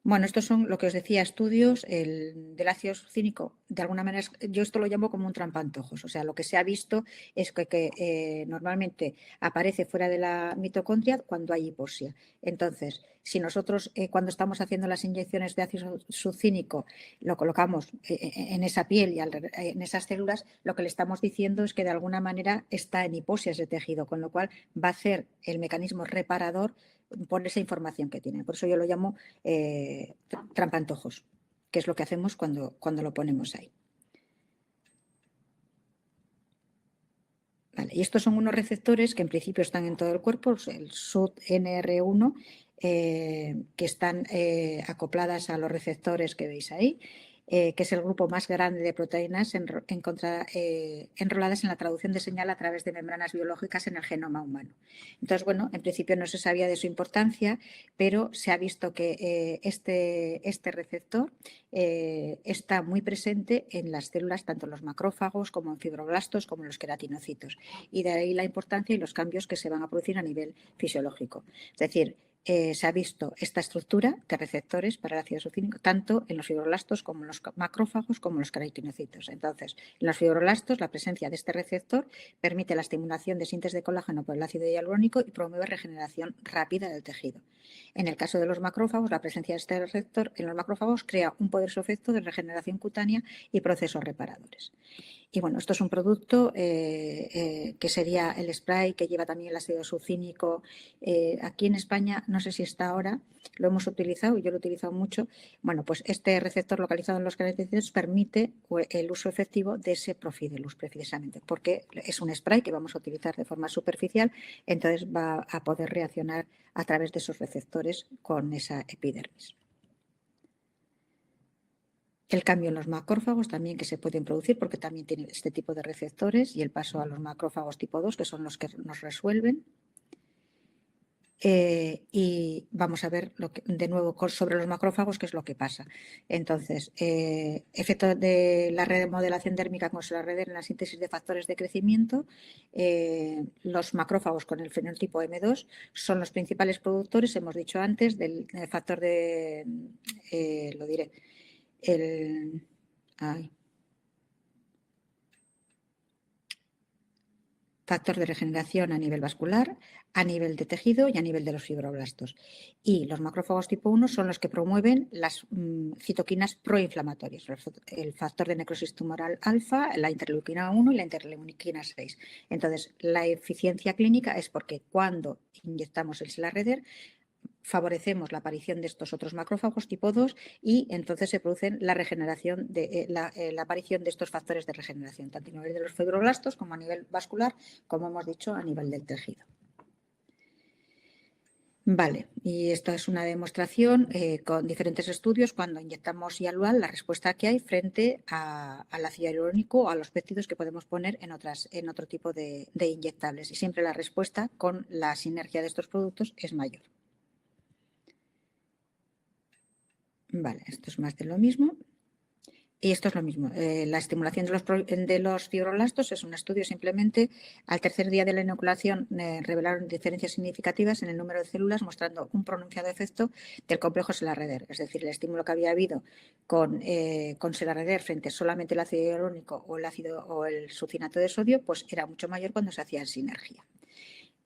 Bueno, estos son lo que os decía, estudios del ácido sucínico. De alguna manera, yo esto lo llamo como un trampantojos. O sea, lo que se ha visto es que normalmente aparece fuera de la mitocondria cuando hay hipoxia. Entonces, si nosotros cuando estamos haciendo las inyecciones de ácido sucínico lo colocamos en esa piel y en esas células, lo que le estamos diciendo es que de alguna manera está en hipoxia ese tejido, con lo cual va a hacer el mecanismo reparador por esa información que tiene. Por eso yo lo llamo trampantojos, que es lo que hacemos cuando lo ponemos ahí. Vale, y estos son unos receptores que en principio están en todo el cuerpo, el SUT-NR1, que están acopladas a los receptores que veis ahí, que es el grupo más grande de proteínas enroladas en la traducción de señal a través de membranas biológicas en el genoma humano. Entonces, bueno, en principio no se sabía de su importancia, pero se ha visto que este receptor está muy presente en las células, tanto en los macrófagos como en fibroblastos, como en los queratinocitos. Y de ahí la importancia y los cambios que se van a producir a nivel fisiológico. Es decir, se ha visto esta estructura de receptores para el ácido sucínico tanto en los fibroblastos como en los macrófagos como en los queratinocitos. Entonces, en los fibroblastos la presencia de este receptor permite la estimulación de síntesis de colágeno por el ácido hialurónico y promueve regeneración rápida del tejido. En el caso de los macrófagos, la presencia de este receptor en los macrófagos crea un poderoso efecto de regeneración cutánea y procesos reparadores. Y bueno, esto es un producto que sería el spray que lleva también el ácido sucínico. Aquí en España, no sé si está ahora, lo hemos utilizado y yo lo he utilizado mucho. Bueno, pues este receptor localizado en los queratinocitos permite el uso efectivo de ese Profidilus precisamente, porque es un spray que vamos a utilizar de forma superficial, entonces va a poder reaccionar a través de esos receptores con esa epidermis. El cambio en los macrófagos también que se pueden producir porque también tienen este tipo de receptores y el paso a los macrófagos tipo 2 que son los que nos resuelven. Y vamos a ver de nuevo sobre los macrófagos qué es lo que pasa. Entonces, efecto de la remodelación dérmica con la red en la síntesis de factores de crecimiento. Los macrófagos con el fenotipo M2 son los principales productores, hemos dicho antes, del factor de, lo diré, factor de regeneración a nivel vascular, a nivel de tejido y a nivel de los fibroblastos. Y los macrófagos tipo 1 son los que promueven las citoquinas proinflamatorias, el factor de necrosis tumoral alfa, la interleuquina 1 y la interleuquina 6. Entonces, la eficiencia clínica es porque cuando inyectamos el Selarreder favorecemos la aparición de estos otros macrófagos tipo 2 y entonces se produce la regeneración la aparición de estos factores de regeneración, tanto a nivel de los fibroblastos como a nivel vascular, como hemos dicho, a nivel del tejido. Vale, y esta es una demostración con diferentes estudios cuando inyectamos Hialual, la respuesta que hay frente al ácido hialurónico o a los péptidos que podemos poner en otro tipo de inyectables. Y siempre la respuesta con la sinergia de estos productos es mayor. Vale, esto es más de lo mismo. Y esto es lo mismo. La estimulación de los fibroblastos es un estudio simplemente. Al tercer día de la inoculación revelaron diferencias significativas en el número de células, mostrando un pronunciado efecto del complejo Selarreder. Es decir, el estímulo que había habido con Selarreder frente solamente al ácido hialurónico o el succinato de sodio, pues era mucho mayor cuando se hacía en sinergia.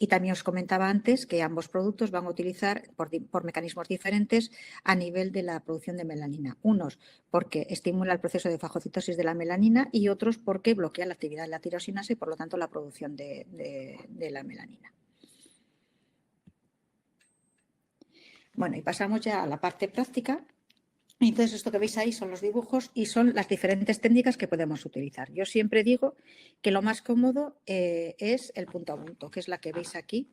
Y también os comentaba antes que ambos productos van a utilizar por mecanismos diferentes a nivel de la producción de melanina. Unos porque estimula el proceso de fagocitosis de la melanina y otros porque bloquea la actividad de la tirosinasa y por lo tanto la producción de la melanina. Bueno, y pasamos ya a la parte práctica. Entonces, esto que veis ahí son los dibujos y son las diferentes técnicas que podemos utilizar. Yo siempre digo que lo más cómodo es el punto a punto, que es la que veis aquí.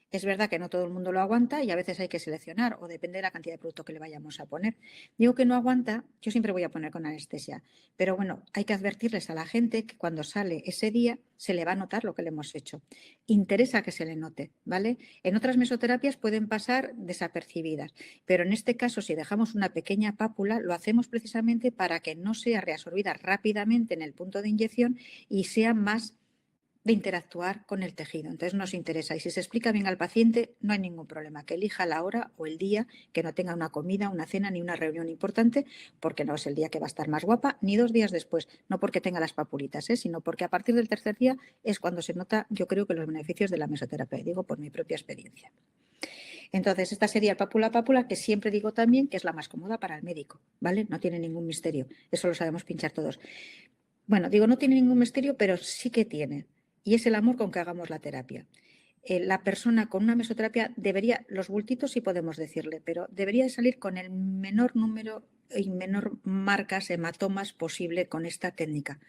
Es verdad que no todo el mundo lo aguanta y a veces hay que seleccionar o depende de la cantidad de producto que le vayamos a poner. Digo que no aguanta, yo siempre voy a poner con anestesia, pero bueno, hay que advertirles a la gente que cuando sale ese día se le va a notar lo que le hemos hecho. Interesa que se le note, ¿vale? En otras mesoterapias pueden pasar desapercibidas, pero en este caso, si dejamos una pequeña pápula, lo hacemos precisamente para que no sea reabsorbida rápidamente en el punto de inyección y sea más de interactuar con el tejido. Entonces nos interesa y si se explica bien al paciente no hay ningún problema, que elija la hora o el día, que no tenga una comida, una cena ni una reunión importante, porque no es el día que va a estar más guapa, ni 2 días después, no porque tenga las papulitas, sino porque a partir del tercer día es cuando se nota, yo creo que los beneficios de la mesoterapia, digo por mi propia experiencia. Entonces, esta sería el pápula pápula, que siempre digo también que es la más cómoda para el médico, ¿vale? No tiene ningún misterio, eso lo sabemos pinchar todos. Bueno, digo, no tiene ningún misterio, pero sí que tiene, y es el amor con que hagamos la terapia. La persona con una mesoterapia debería, los bultitos sí podemos decirle, pero debería de salir con el menor número y menor marcas, hematomas posible con esta técnica.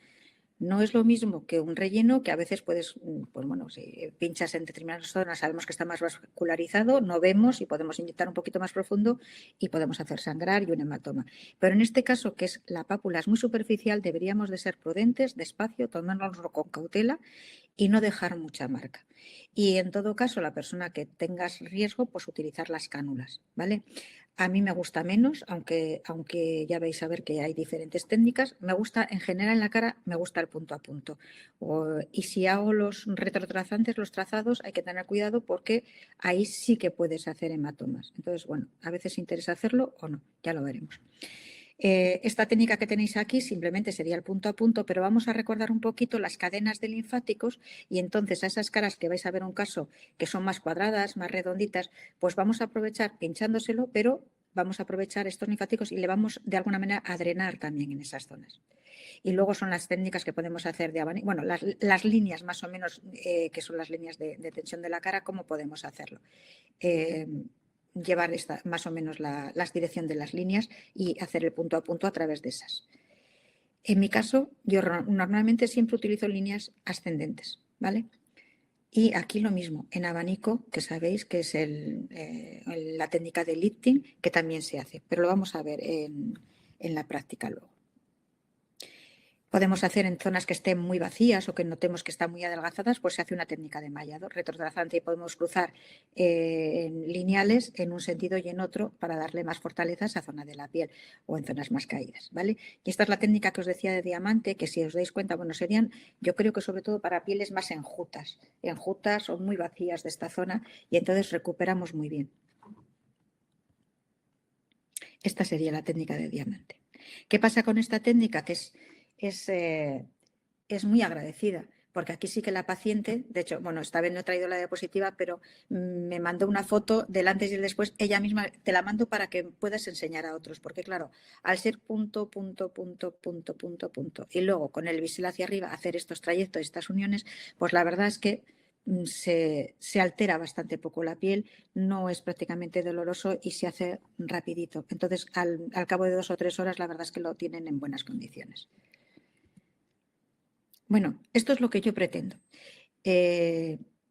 No es lo mismo que un relleno que a veces puedes, pues bueno, si pinchas en determinadas zonas sabemos que está más vascularizado, no vemos y podemos inyectar un poquito más profundo y podemos hacer sangrar y un hematoma. Pero en este caso, que es la pápula es muy superficial, deberíamos de ser prudentes, despacio, tomárnoslo con cautela y no dejar mucha marca. Y en todo caso, la persona que tengas riesgo, pues utilizar las cánulas, ¿vale? A mí me gusta menos, aunque ya vais a ver que hay diferentes técnicas. Me gusta, en general en la cara, me gusta el punto a punto. Y si hago los retrotrazantes, los trazados, hay que tener cuidado porque ahí sí que puedes hacer hematomas. Entonces, bueno, a veces interesa hacerlo o no, ya lo veremos. Esta técnica que tenéis aquí simplemente sería el punto a punto, pero vamos a recordar un poquito las cadenas de linfáticos y entonces a esas caras que vais a ver un caso que son más cuadradas, más redonditas, pues vamos a aprovechar pinchándoselo, pero vamos a aprovechar estos linfáticos y le vamos de alguna manera a drenar también en esas zonas. Y luego son las técnicas que podemos hacer de abanico, bueno, las líneas más o menos, que son las líneas de tensión de la cara, ¿cómo podemos hacerlo? Llevar más o menos la dirección de las líneas y hacer el punto a punto a través de esas. En mi caso, yo normalmente siempre utilizo líneas ascendentes, ¿vale? Y aquí lo mismo, en abanico, que sabéis que es la técnica de lifting, que también se hace, pero lo vamos a ver en la práctica luego. Podemos hacer en zonas que estén muy vacías o que notemos que están muy adelgazadas, pues se hace una técnica de mallado retrotrazante y podemos cruzar lineales en un sentido y en otro para darle más fortaleza a esa zona de la piel o en zonas más caídas, ¿vale? Y esta es la técnica que os decía de diamante, que si os dais cuenta, bueno, serían, yo creo que sobre todo para pieles más enjutas o muy vacías de esta zona y entonces recuperamos muy bien. Esta sería la técnica de diamante. ¿Qué pasa con esta técnica? Que es muy agradecida, porque aquí sí que la paciente, de hecho, bueno, esta vez no he traído la diapositiva, pero me mandó una foto del antes y el después, ella misma te la mando para que puedas enseñar a otros, porque claro, al ser punto, punto, punto, punto, punto, punto, y luego con el bisel hacia arriba hacer estos trayectos, estas uniones, pues la verdad es que se altera bastante poco la piel, no es prácticamente doloroso y se hace rapidito. Entonces, al cabo de 2 o 3 horas, la verdad es que lo tienen en buenas condiciones. Bueno, esto es lo que yo pretendo.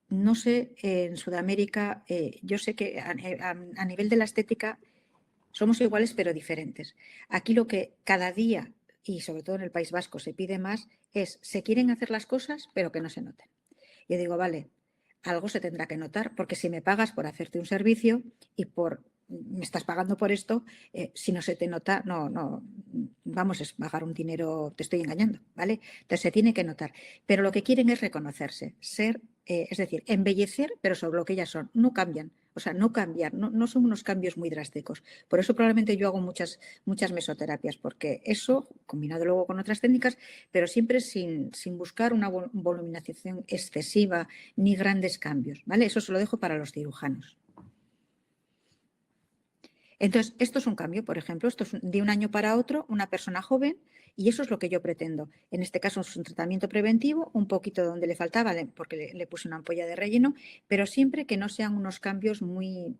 no sé, en Sudamérica, yo sé que a nivel de la estética somos iguales pero diferentes. Aquí lo que cada día, y sobre todo en el País Vasco, se pide más es, se quieren hacer las cosas pero que no se noten. Yo digo, vale, algo se tendrá que notar, porque si me pagas por hacerte un servicio y me estás pagando por esto, si no se te nota, no, vamos, es pagar un dinero, te estoy engañando, ¿vale? Entonces se tiene que notar. Pero lo que quieren es reconocerse, ser, es decir, embellecer, pero sobre lo que ellas son, no cambian. O sea, no cambiar, no son unos cambios muy drásticos. Por eso probablemente yo hago muchas mesoterapias, porque eso, combinado luego con otras técnicas, pero siempre sin buscar una voluminización excesiva ni grandes cambios, ¿vale? Eso se lo dejo para los cirujanos. Entonces, esto es un cambio, por ejemplo, esto es de un año para otro, una persona joven, y eso es lo que yo pretendo. En este caso es un tratamiento preventivo, un poquito donde le faltaba, porque le puse una ampolla de relleno, pero siempre que no sean unos cambios muy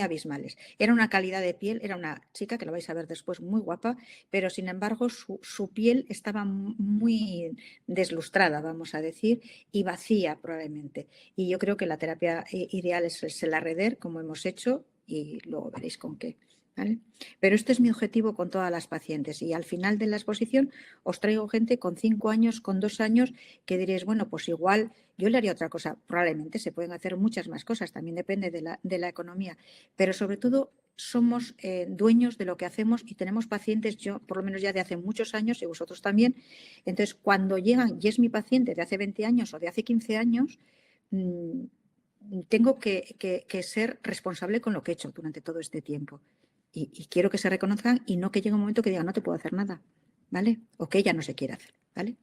abismales. Era una calidad de piel, era una chica, que lo vais a ver después, muy guapa, pero sin embargo su piel estaba muy deslustrada, vamos a decir, y vacía probablemente. Y yo creo que la terapia ideal es el arreder, como hemos hecho, y luego veréis con qué. ¿Vale? Pero este es mi objetivo con todas las pacientes, y al final de la exposición os traigo gente con 5 años, con 2 años, que diréis, bueno, pues igual yo le haría otra cosa. Probablemente se pueden hacer muchas más cosas, también depende de la economía, pero sobre todo somos dueños de lo que hacemos y tenemos pacientes, yo por lo menos ya de hace muchos años y vosotros también. Entonces, cuando llegan y es mi paciente de hace 20 años o de hace 15 años, tengo que ser responsable con lo que he hecho durante todo este tiempo. Y quiero que se reconozcan y no que llegue un momento que digan, no te puedo hacer nada, ¿vale? O que ella no se quiere hacer, ¿vale?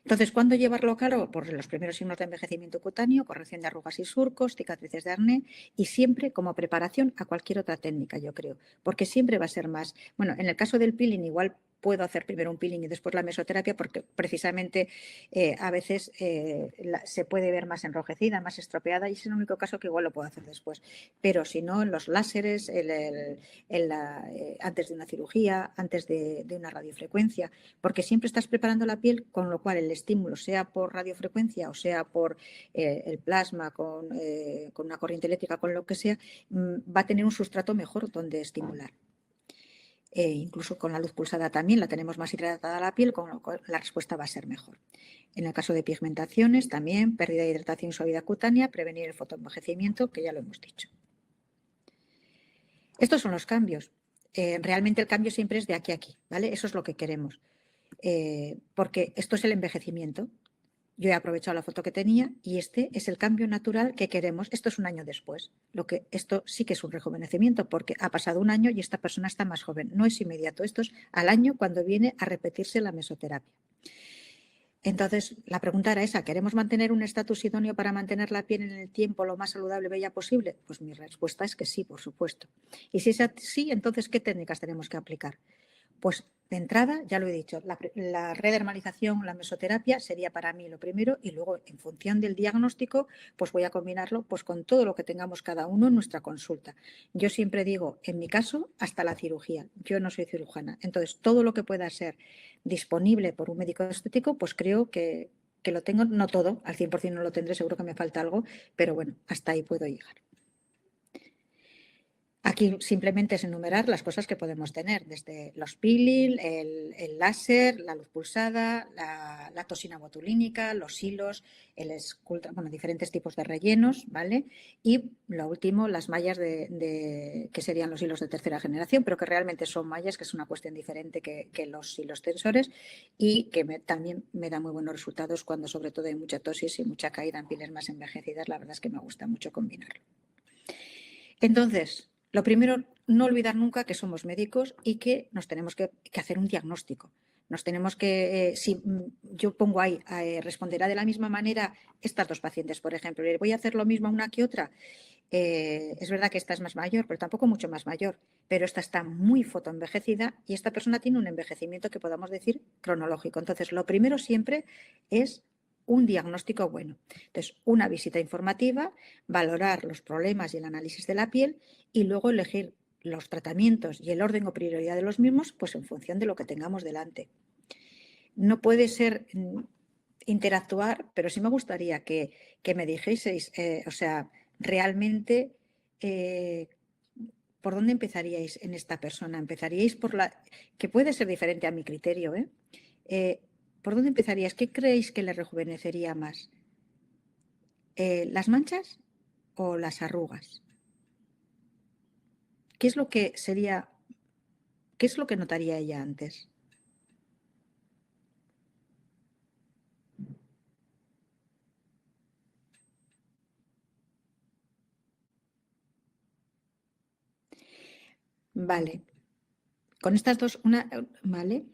Entonces, ¿cuándo llevarlo a cabo? Por los primeros signos de envejecimiento cutáneo, corrección de arrugas y surcos, cicatrices de acné, y siempre como preparación a cualquier otra técnica, yo creo, porque siempre va a ser más. Bueno, en el caso del peeling igual puedo hacer primero un peeling y después la mesoterapia, porque precisamente a veces se puede ver más enrojecida, más estropeada, y es el único caso que igual lo puedo hacer después. Pero si no, en los láseres, antes de una cirugía, antes de una radiofrecuencia, porque siempre estás preparando la piel, con lo cual el estímulo, sea por radiofrecuencia o sea por el plasma, con una corriente eléctrica, con lo que sea, va a tener un sustrato mejor donde estimular. Incluso con la luz pulsada también la tenemos más hidratada la piel, con lo cual la respuesta va a ser mejor. En el caso de pigmentaciones, también pérdida de hidratación y suavidad cutánea, prevenir el fotoenvejecimiento, que ya lo hemos dicho. Estos son los cambios. Realmente el cambio siempre es de aquí a aquí, ¿vale? Eso es lo que queremos. Porque esto es el envejecimiento. Yo he aprovechado la foto que tenía y este es el cambio natural que queremos. Esto es un año después. Esto sí que es un rejuvenecimiento, porque ha pasado un año y esta persona está más joven. No es inmediato, esto es al año cuando viene a repetirse la mesoterapia. Entonces, la pregunta era esa: ¿queremos mantener un estatus idóneo para mantener la piel en el tiempo lo más saludable y bella posible? Pues mi respuesta es que sí, por supuesto. Y si es así, entonces, ¿qué técnicas tenemos que aplicar? Pues de entrada, ya lo he dicho, la redermalización, la mesoterapia sería para mí lo primero, y luego en función del diagnóstico pues voy a combinarlo pues con todo lo que tengamos cada uno en nuestra consulta. Yo siempre digo, en mi caso, hasta la cirugía. Yo no soy cirujana, entonces todo lo que pueda ser disponible por un médico estético, pues creo que lo tengo, no todo, al 100% no lo tendré, seguro que me falta algo, pero bueno, hasta ahí puedo llegar. Aquí simplemente es enumerar las cosas que podemos tener, desde los peeling, el láser, la luz pulsada, la toxina botulínica, los hilos, diferentes tipos de rellenos, ¿vale? Y lo último, las mallas que serían los hilos de tercera generación, pero que realmente son mallas, que es una cuestión diferente que los hilos tensores, y que también me da muy buenos resultados cuando sobre todo hay mucha tosis y mucha caída en pieles más envejecidas. La verdad es que me gusta mucho combinarlo. Entonces, lo primero, no olvidar nunca que somos médicos y que nos tenemos que hacer un diagnóstico. Nos tenemos que, si yo pongo ahí, responderá de la misma manera estas dos pacientes, por ejemplo, ¿le voy a hacer lo mismo a una que otra? Es verdad que esta es más mayor, pero tampoco mucho más mayor, pero esta está muy fotoenvejecida y esta persona tiene un envejecimiento que podamos decir cronológico. Entonces, lo primero siempre es un diagnóstico bueno. Entonces, una visita informativa, valorar los problemas y el análisis de la piel y luego elegir los tratamientos y el orden o prioridad de los mismos, pues en función de lo que tengamos delante. No puede ser interactuar, pero sí me gustaría que me dijeseis, o sea, realmente, ¿por dónde empezaríais en esta persona? ¿Empezaríais por la, que puede ser diferente a mi criterio, ¿por dónde empezaríais? ¿Qué creéis que le rejuvenecería más? ¿Las manchas o las arrugas? ¿Qué es lo que sería, qué es lo que notaría ella antes? Vale. Con estas dos, vale.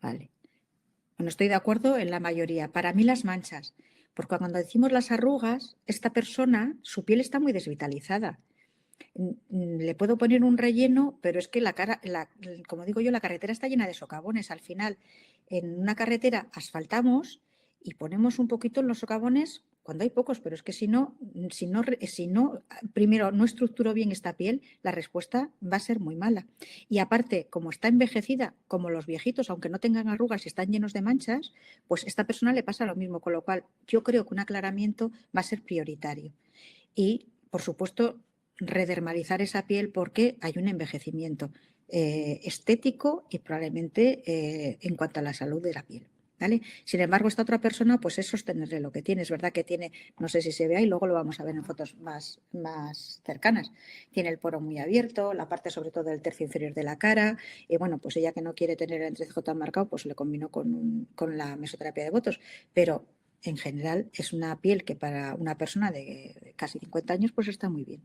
Vale. Bueno, estoy de acuerdo en la mayoría. Para mí las manchas, porque cuando decimos las arrugas, esta persona, su piel está muy desvitalizada. Le puedo poner un relleno, pero es que la cara, como digo yo, la carretera está llena de socavones. Al final, en una carretera asfaltamos y ponemos un poquito en los socavones cuando hay pocos, pero es que si no, primero no estructuro bien esta piel, la respuesta va a ser muy mala. Y aparte, como está envejecida, como los viejitos, aunque no tengan arrugas y están llenos de manchas, pues a esta persona le pasa lo mismo, con lo cual yo creo que un aclaramiento va a ser prioritario. Y, por supuesto, redermalizar esa piel porque hay un envejecimiento estético y probablemente en cuanto a la salud de la piel. ¿Vale? Sin embargo, esta otra persona pues es sostenerle lo que tiene. Es verdad que tiene, no sé si se ve ahí, luego lo vamos a ver en fotos más cercanas. Tiene el poro muy abierto, la parte sobre todo del tercio inferior de la cara. Y bueno, pues ella que no quiere tener el entrecejo tan marcado, pues le combinó con la mesoterapia de botox. Pero en general es una piel que para una persona de casi 50 años pues está muy bien.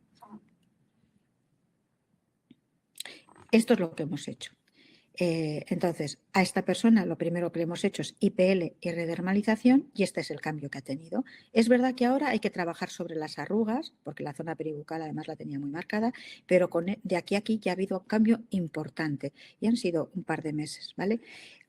Esto es lo que hemos hecho. Entonces, a esta persona lo primero que le hemos hecho es IPL y redermalización y este es el cambio que ha tenido. Es verdad que ahora hay que trabajar sobre las arrugas, porque la zona peribucal además la tenía muy marcada, pero de aquí a aquí ya ha habido un cambio importante y han sido un par de meses, ¿vale?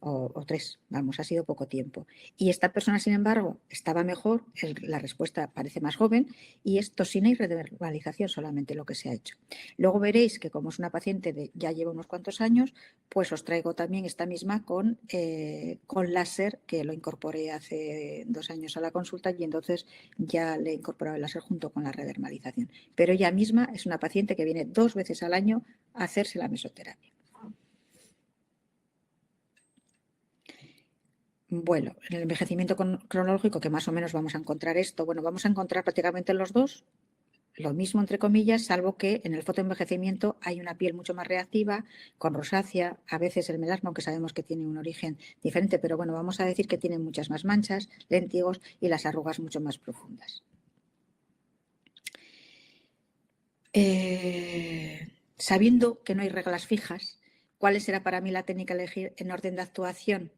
O 3, vamos, ha sido poco tiempo. Y esta persona, sin embargo, estaba mejor, la respuesta parece más joven y es toxina y redermalización solamente lo que se ha hecho. Luego veréis que como es una paciente de ya lleva unos cuantos años, pues os traigo también esta misma con láser, que lo incorporé hace 2 años a la consulta y entonces ya le he incorporado el láser junto con la redermalización. Pero ella misma es una paciente que viene 2 veces al año a hacerse la mesoterapia. Bueno, en el envejecimiento cronológico, que más o menos vamos a encontrar esto, bueno, vamos a encontrar prácticamente los dos lo mismo, entre comillas, salvo que en el fotoenvejecimiento hay una piel mucho más reactiva, con rosácea, a veces el melasma, aunque sabemos que tiene un origen diferente, pero bueno, vamos a decir que tiene muchas más manchas, léntigos y las arrugas mucho más profundas. Sabiendo que no hay reglas fijas, ¿cuál será para mí la técnica a elegir en orden de actuación?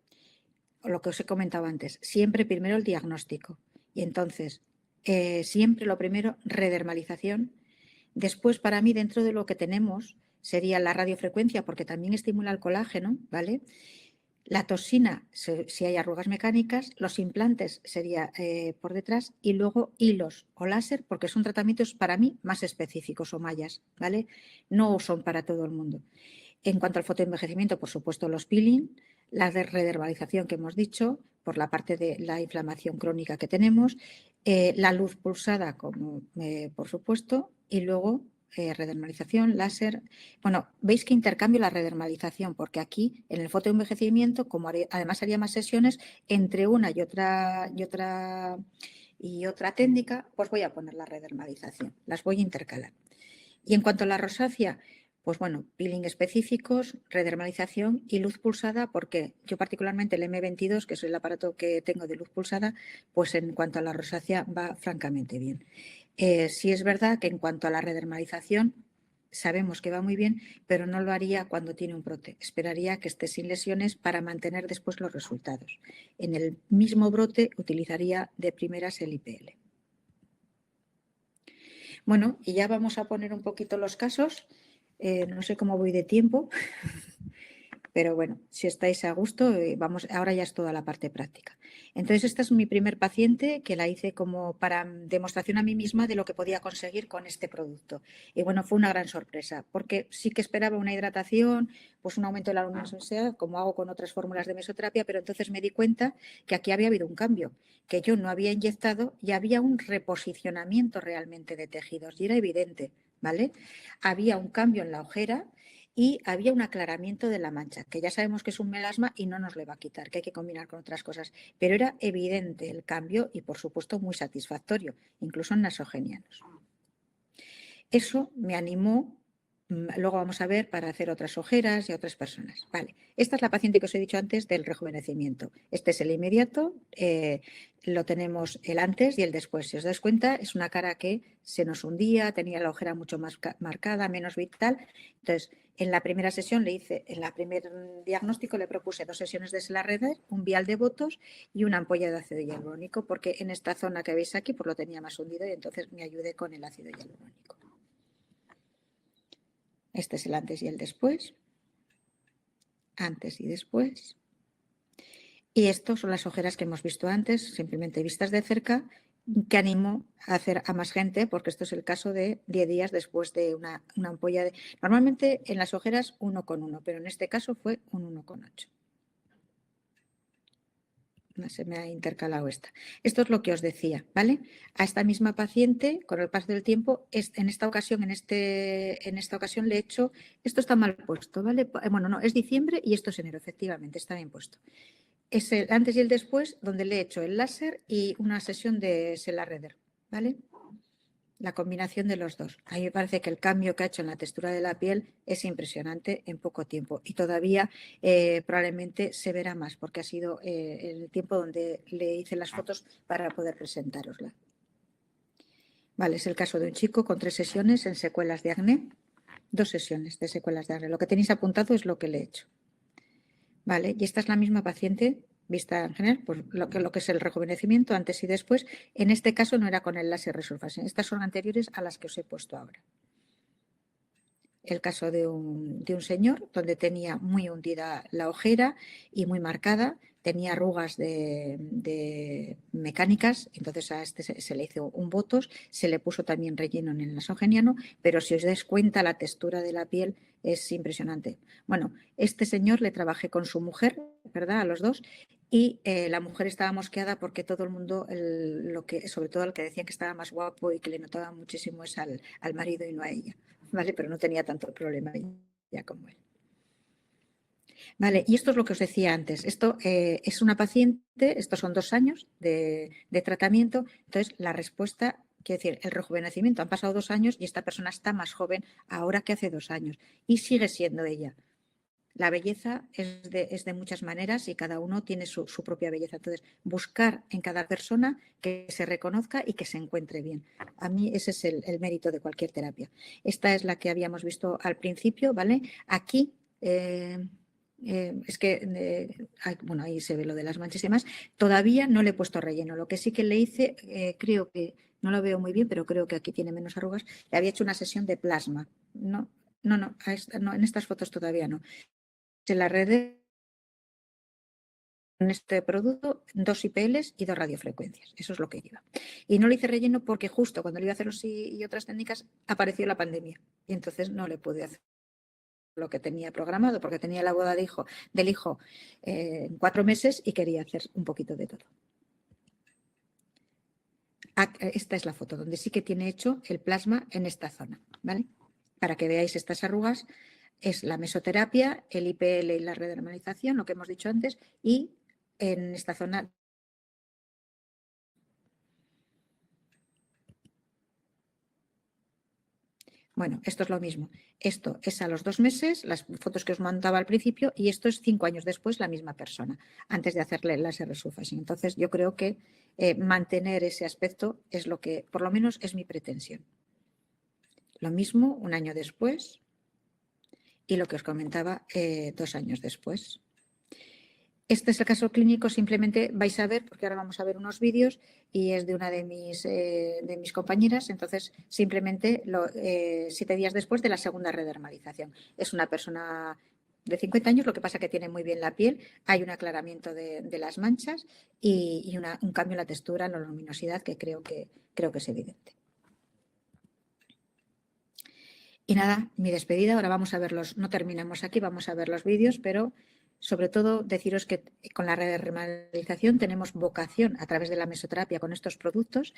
Lo que os he comentado antes, siempre primero el diagnóstico y entonces siempre lo primero, redermalización. Después, para mí, dentro de lo que tenemos, sería la radiofrecuencia, porque también estimula el colágeno, ¿vale? La toxina, si hay arrugas mecánicas, los implantes sería por detrás y luego hilos o láser, porque son tratamientos para mí más específicos o mallas, ¿vale? No son para todo el mundo. En cuanto al fotoenvejecimiento, por supuesto, los peeling, la redermalización que hemos dicho, por la parte de la inflamación crónica que tenemos, la luz pulsada, como por supuesto, y luego redermalización, láser. Bueno, veis que intercambio la redermalización, porque aquí en el fotoenvejecimiento, como además haría más sesiones, entre una y otra técnica, pues voy a poner la redermalización, las voy a intercalar. Y en cuanto a la rosácea, pues bueno, peeling específicos, redermalización y luz pulsada, porque yo particularmente el M22, que es el aparato que tengo de luz pulsada, pues en cuanto a la rosácea va francamente bien. Sí es verdad que en cuanto a la redermalización sabemos que va muy bien, pero no lo haría cuando tiene un brote. Esperaría que esté sin lesiones para mantener después los resultados. En el mismo brote utilizaría de primeras el IPL. Bueno, y ya vamos a poner un poquito los casos. No sé cómo voy de tiempo, pero bueno, si estáis a gusto, vamos, ahora ya es toda la parte práctica. Entonces, esta es mi primer paciente que la hice como para demostración a mí misma de lo que podía conseguir con este producto. Y bueno, fue una gran sorpresa, porque sí que esperaba una hidratación, pues un aumento de la luminosidad, como hago con otras fórmulas de mesoterapia, pero entonces me di cuenta que aquí había habido un cambio, que yo no había inyectado y había un reposicionamiento realmente de tejidos, y era evidente, ¿vale? Había un cambio en la ojera y había un aclaramiento de la mancha, que ya sabemos que es un melasma y no nos le va a quitar, que hay que combinar con otras cosas, pero era evidente el cambio y por supuesto muy satisfactorio, incluso en nasogenianos. Eso me animó, luego vamos a ver, para hacer otras ojeras y a otras personas. Vale, esta es la paciente que os he dicho antes del rejuvenecimiento. Este es el inmediato, lo tenemos el antes y el después. Si os dais cuenta, es una cara que se nos hundía, tenía la ojera mucho más marcada, menos vital. Entonces, en la primera sesión le hice, en el primer diagnóstico le propuse 2 sesiones de Selarreder, un vial de botox y una ampolla de ácido hialurónico, porque en esta zona que veis aquí pues lo tenía más hundido y entonces me ayudé con el ácido hialurónico. Este es el antes y el después. Antes y después. Y estas son las ojeras que hemos visto antes, simplemente vistas de cerca, que animo a hacer a más gente, porque esto es el caso de 10 días después de una ampolla de... Normalmente en las ojeras 1,1, pero en este caso fue un 1,8. Se me ha intercalado esta. Esto es lo que os decía, ¿vale? A esta misma paciente, con el paso del tiempo, en esta ocasión le he hecho, esto está mal puesto, ¿vale? Bueno, no, es diciembre y esto es enero, efectivamente, está bien puesto. Es el antes y el después, donde le he hecho el láser y una sesión de Selarreder, ¿vale? La combinación de los dos. A mí me parece que el cambio que ha hecho en la textura de la piel es impresionante en poco tiempo y todavía probablemente se verá más porque ha sido el tiempo donde le hice las fotos para poder presentárosla. Vale, es el caso de un chico con 3 sesiones en secuelas de acné, 2 sesiones de secuelas de acné. Lo que tenéis apuntado es lo que le he hecho. Vale, y esta es la misma paciente vista en general, pues lo que es el rejuvenecimiento antes y después. En este caso no era con el láser resurfacing. Estas son anteriores a las que os he puesto ahora. El caso de un señor donde tenía muy hundida la ojera y muy marcada, tenía arrugas de mecánicas, entonces a este se le hizo un botox, se le puso también relleno en el nasogeniano, pero si os dais cuenta la textura de la piel es impresionante. Bueno, este señor le trabajé con su mujer, ¿verdad? A los dos, y la mujer estaba mosqueada porque todo el mundo, sobre todo el que decía que estaba más guapo y que le notaba muchísimo es al marido y no a ella. ¿Vale? Pero no tenía tanto problema ya como él. Vale, y esto es lo que os decía antes. Esto es una paciente, estos son 2 años de tratamiento, entonces la respuesta, quiero decir, el rejuvenecimiento, han pasado 2 años y esta persona está más joven ahora que hace 2 años y sigue siendo ella. La belleza es de muchas maneras y cada uno tiene su propia belleza. Entonces, buscar en cada persona que se reconozca y que se encuentre bien. A mí ese es el mérito de cualquier terapia. Esta es la que habíamos visto al principio, ¿vale? Aquí, es que, bueno, ahí se ve lo de las manchas y demás. Todavía no le he puesto relleno. Lo que sí que le hice, creo que, no lo veo muy bien, pero creo que aquí tiene menos arrugas, le había hecho una sesión de plasma. No, en estas fotos todavía no. Selarreder en este producto 2 IPLs y 2 radiofrecuencias. Eso es lo que lleva. Y no le hice relleno porque justo cuando le iba a hacer los y otras técnicas apareció la pandemia. Y entonces no le pude hacer lo que tenía programado porque tenía la boda del hijo en 4 meses y quería hacer un poquito de todo. Esta es la foto donde sí que tiene hecho el plasma en esta zona, ¿vale? Para que veáis estas arrugas, es la mesoterapia, el IPL y la redermalización, lo que hemos dicho antes, y en esta zona. Bueno, esto es lo mismo. Esto es a los 2 meses, las fotos que os mandaba al principio, y esto es 5 años después la misma persona, antes de hacerle el láser resurfacing. Entonces, yo creo que mantener ese aspecto es lo que, por lo menos, es mi pretensión. Lo mismo 1 año después y lo que os comentaba 2 años después. Este es el caso clínico, simplemente vais a ver, porque ahora vamos a ver unos vídeos y es de una de mis compañeras, entonces simplemente 7 días después de la segunda redermalización. Es una persona de 50 años, lo que pasa que tiene muy bien la piel, hay un aclaramiento de las manchas y un cambio en la textura, en la luminosidad, que creo que es evidente. Y nada, mi despedida, ahora vamos a verlos, no terminamos aquí, vamos a ver los vídeos, pero sobre todo deciros que con la redermalización tenemos vocación a través de la mesoterapia con estos productos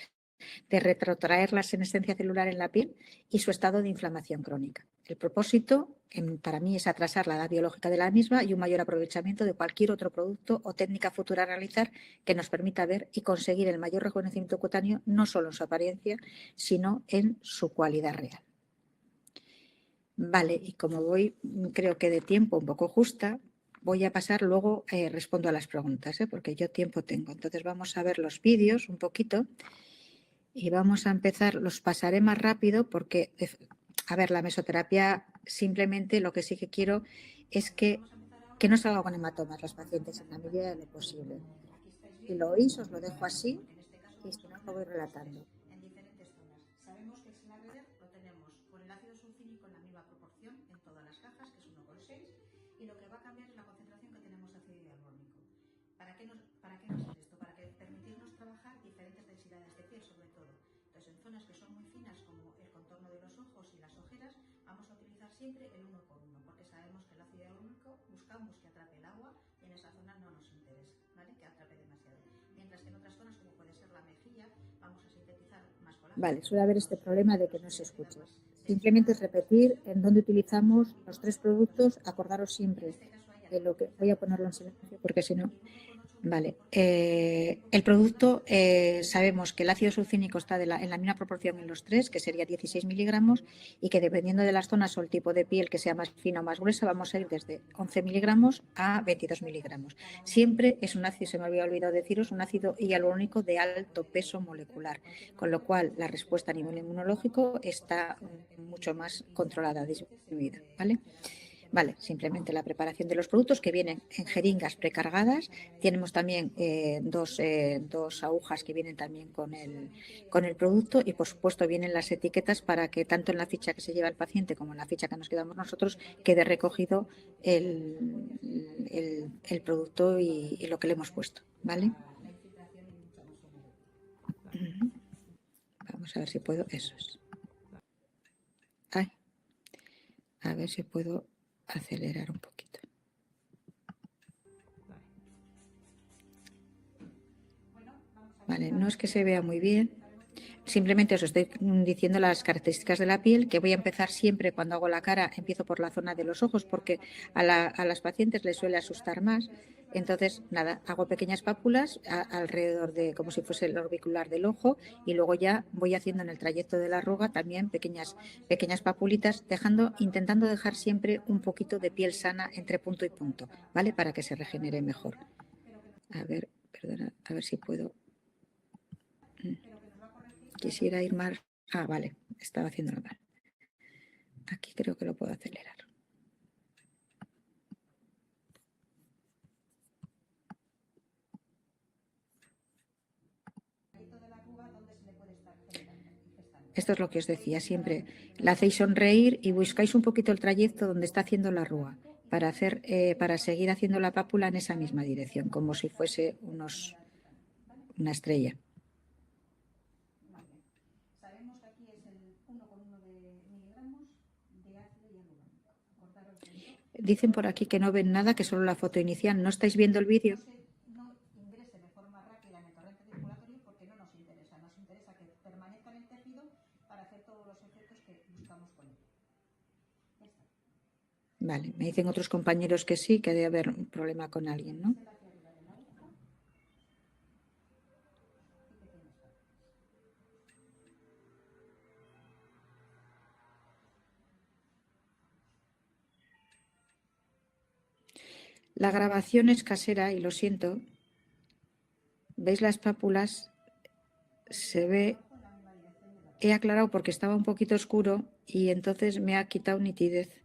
de retrotraer la senescencia celular en la piel y su estado de inflamación crónica. El propósito para mí es atrasar la edad biológica de la misma y un mayor aprovechamiento de cualquier otro producto o técnica futura a realizar que nos permita ver y conseguir el mayor rejuvenecimiento cutáneo no solo en su apariencia, sino en su cualidad real. Vale, y como voy, creo que de tiempo un poco justa, voy a pasar luego, respondo a las preguntas, porque yo tiempo tengo. Entonces vamos a ver los vídeos un poquito y vamos a empezar, los pasaré más rápido porque, a ver, la mesoterapia simplemente lo que sí que quiero es que no salga con hematomas los pacientes en la medida de lo posible. Si lo oís, os lo dejo así y si no, lo voy relatando. Sabemos que el Senareder lo tenemos con el ácido sulfínico en la misma proporción en todas las cajas, que es 1,6, y lo que va a cambiar es la concentración que tenemos de ácido hialurónico. ¿Para qué nos sirve esto? Para permitirnos trabajar diferentes densidades de piel, sobre todo. Entonces, en zonas que son muy finas, como el contorno de los ojos y las ojeras, vamos a utilizar siempre el 1 con 1, porque sabemos que el ácido hialurónico buscamos que atrape el agua y en esa zona no nos interesa, ¿vale? Que atrape demasiado. Mientras que en otras zonas, como puede ser la mejilla, vamos a sintetizar más colágeno. Vale, suele haber este problema de que no se escuche. Simplemente es repetir en dónde utilizamos los 3 productos, acordaros siempre de lo que... Voy a ponerlo en silencio porque si no... Vale, el producto sabemos que el ácido sulfínico está en la misma proporción en los 3, que sería 16 miligramos, y que dependiendo de las zonas o el tipo de piel que sea más fina o más gruesa, vamos a ir desde 11 miligramos a 22 miligramos. Siempre es un ácido, se me había olvidado deciros, un ácido hialurónico de alto peso molecular, con lo cual la respuesta a nivel inmunológico está mucho más controlada, disminuida, ¿vale? Vale, simplemente la preparación de los productos que vienen en jeringas precargadas. Tenemos también dos agujas que vienen también con el producto y, por supuesto, vienen las etiquetas para que tanto en la ficha que se lleva el paciente como en la ficha que nos quedamos nosotros quede recogido el producto y lo que le hemos puesto, ¿vale? Vamos a ver si puedo. Eso es. Ay, a ver si puedo acelerar un poquito. Vale, no es que se vea muy bien, simplemente os estoy diciendo las características de la piel, que voy a empezar siempre cuando hago la cara, empiezo por la zona de los ojos porque a las pacientes les suele asustar más. Entonces, nada, hago pequeñas pápulas alrededor de, como si fuese el orbicular del ojo, y luego ya voy haciendo en el trayecto de la arruga también pequeñas papulitas, intentando dejar siempre un poquito de piel sana entre punto y punto, ¿vale? Para que se regenere mejor. A ver, perdona, a ver si puedo. Quisiera ir más. Ah, vale, estaba haciéndolo mal. Aquí creo que lo puedo acelerar. Esto es lo que os decía siempre. La hacéis sonreír y buscáis un poquito el trayecto donde está haciendo la arruga para seguir haciendo la pápula en esa misma dirección, como si fuese una estrella. Sabemos que aquí es el 1,1 de miligramos de ácido hialurónico. Dicen por aquí que no ven nada, que solo la foto inicial. ¿No estáis viendo el vídeo? No ingrese de forma rápida en el torrente circulatorio porque no nos interesa. Nos interesa que permanezca en el tejido para hacer todos los efectos que buscamos con él. Ya está. Vale, me dicen otros compañeros que sí, que debe haber un problema con alguien, ¿no? La grabación es casera y lo siento. ¿Veis las pápulas? Se ve... He aclarado porque estaba un poquito oscuro y entonces me ha quitado nitidez.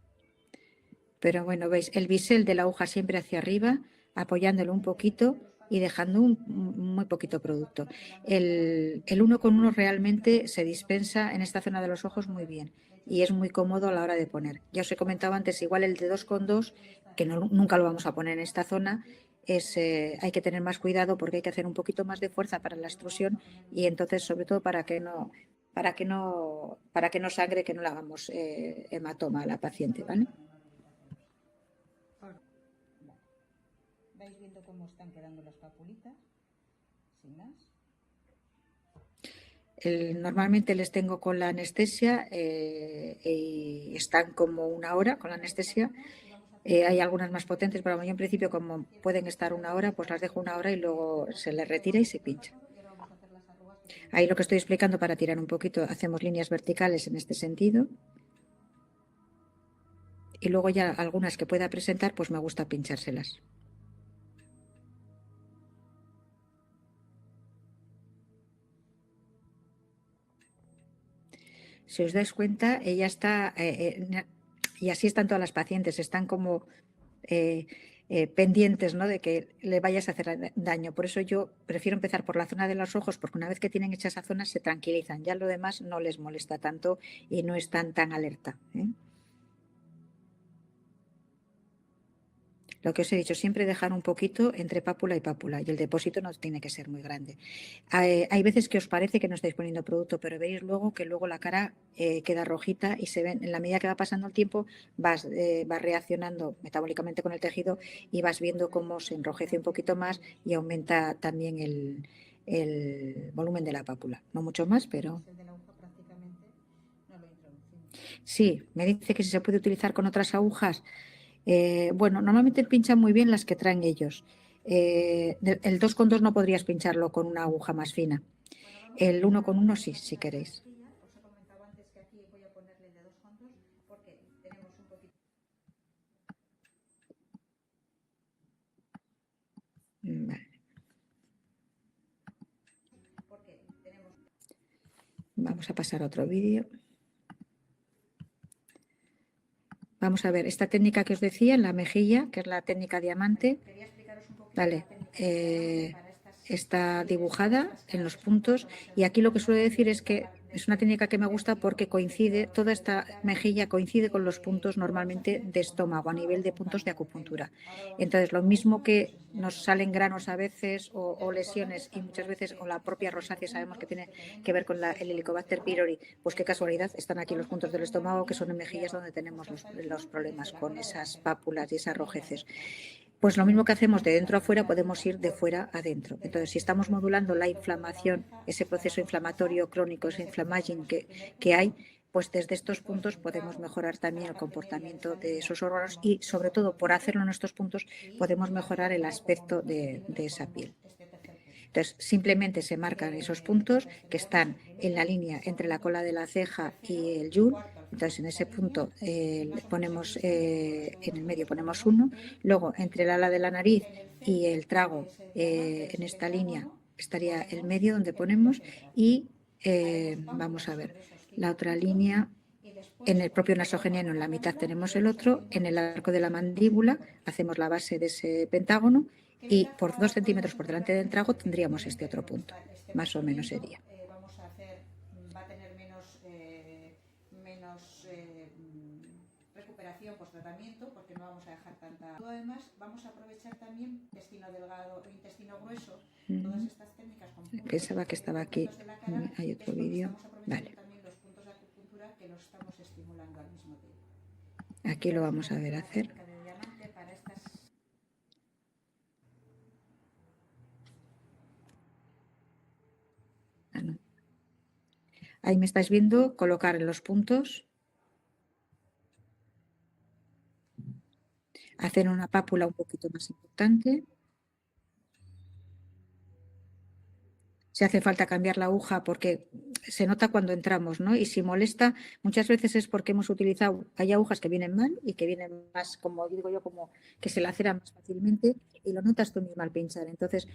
Pero bueno, veis, el bisel de la aguja siempre hacia arriba, apoyándolo un poquito y dejando muy poquito producto. El 1,1 realmente se dispensa en esta zona de los ojos muy bien y es muy cómodo a la hora de poner. Ya os he comentado antes, igual el de 2,2 que nunca lo vamos a poner en esta zona, hay que tener más cuidado porque hay que hacer un poquito más de fuerza para la extrusión y entonces sobre todo para que no sangre, que no le hagamos hematoma a la paciente, ¿vale? ¿Vais viendo cómo están quedando las papulitas? Sin más. Normalmente les tengo con la anestesia y están como 1 hora con la anestesia. Hay algunas más potentes, pero yo en principio, como pueden estar 1 hora, pues las dejo 1 hora y luego se les retira y se pincha. Ahí lo que estoy explicando, para tirar un poquito, hacemos líneas verticales en este sentido. Y luego ya algunas que pueda presentar, pues me gusta pinchárselas. Si os dais cuenta, ella está, y así están todas las pacientes, están como pendientes, ¿no?, de que le vayas a hacer daño. Por eso yo prefiero empezar por la zona de los ojos, porque una vez que tienen hecha esa zona se tranquilizan. Ya lo demás no les molesta tanto y no están tan alerta, ¿eh? Lo que os he dicho, siempre dejar un poquito entre pápula y pápula, y el depósito no tiene que ser muy grande. Hay veces que os parece que no estáis poniendo producto, pero veréis luego que luego la cara queda rojita y se ven, en la medida que va pasando el tiempo, vas reaccionando metabólicamente con el tejido y vas viendo cómo se enrojece un poquito más y aumenta también el volumen de la pápula. No mucho más, pero... Sí, me dice que si se puede utilizar con otras agujas. Bueno, normalmente pinchan muy bien las que traen ellos. El 2,2 no podrías pincharlo con una aguja más fina. El 1,1 sí, si queréis. Vale. Vamos a pasar a otro vídeo. Vamos a ver, esta técnica que os decía en la mejilla, que es la técnica diamante, vale, está dibujada en los puntos y aquí lo que suelo decir es que es una técnica que me gusta porque coincide, toda esta mejilla coincide con los puntos normalmente de estómago, a nivel de puntos de acupuntura. Entonces, lo mismo que nos salen granos a veces o lesiones y muchas veces, o la propia rosácea sabemos que tiene que ver con el Helicobacter pylori, pues qué casualidad, están aquí los puntos del estómago que son en mejillas donde tenemos los problemas con esas pápulas y esas rojeces. Pues lo mismo que hacemos de dentro a fuera, podemos ir de fuera a dentro. Entonces, si estamos modulando la inflamación, ese proceso inflamatorio crónico, ese inflammaging que hay, pues desde estos puntos podemos mejorar también el comportamiento de esos órganos y, sobre todo, por hacerlo en estos puntos, podemos mejorar el aspecto de esa piel. Entonces, simplemente se marcan esos puntos que están en la línea entre la cola de la ceja y el yul. Entonces, en ese punto ponemos, en el medio ponemos 1. Luego, entre el ala de la nariz y el trago, en esta línea estaría el medio donde ponemos y vamos a ver, la otra línea, en el propio nasogeniano, en la mitad tenemos el otro, en el arco de la mandíbula hacemos la base de ese pentágono y por 2 centímetros por delante del trago tendríamos este otro punto, más o menos sería. Va a tener menos recuperación post tratamiento porque no vamos a dejar tanta... Además, vamos a aprovechar también intestino delgado o intestino grueso, todas estas técnicas. Pensaba que estaba aquí, hay otro vídeo. Vale. Que los estamos estimulando al mismo tiempo. Aquí lo vamos a ver hacer. No. Ahí me estáis viendo colocar en los puntos, hacer una pápula un poquito más importante. Si hace falta cambiar la aguja porque se nota cuando entramos, ¿no? Y si molesta, muchas veces es porque hemos utilizado, hay agujas que vienen mal y que vienen más, como digo yo, como que se laceran más fácilmente y lo notas tú misma al pinchar. Entonces,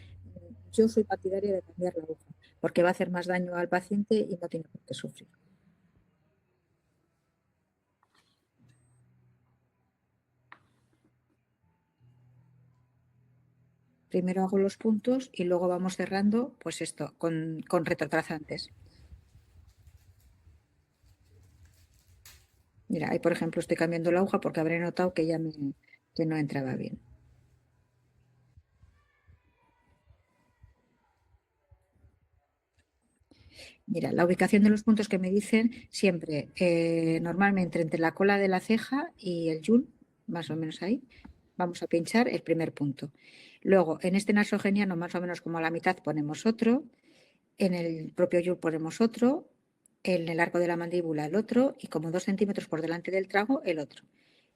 yo soy partidaria de cambiar la aguja porque va a hacer más daño al paciente y no tiene por qué sufrir. Primero hago los puntos y luego vamos cerrando, pues esto, con retrotrazantes. Mira, ahí por ejemplo estoy cambiando la aguja porque habré notado que ya que no entraba bien. Mira, la ubicación de los puntos que me dicen siempre, normalmente entre la cola de la ceja y el yul, más o menos ahí, vamos a pinchar el primer punto. Luego, en este nasogeniano, más o menos como a la mitad, ponemos otro. En el propio yul ponemos otro. En el arco de la mandíbula el otro. Y como 2 centímetros por delante del trago, el otro.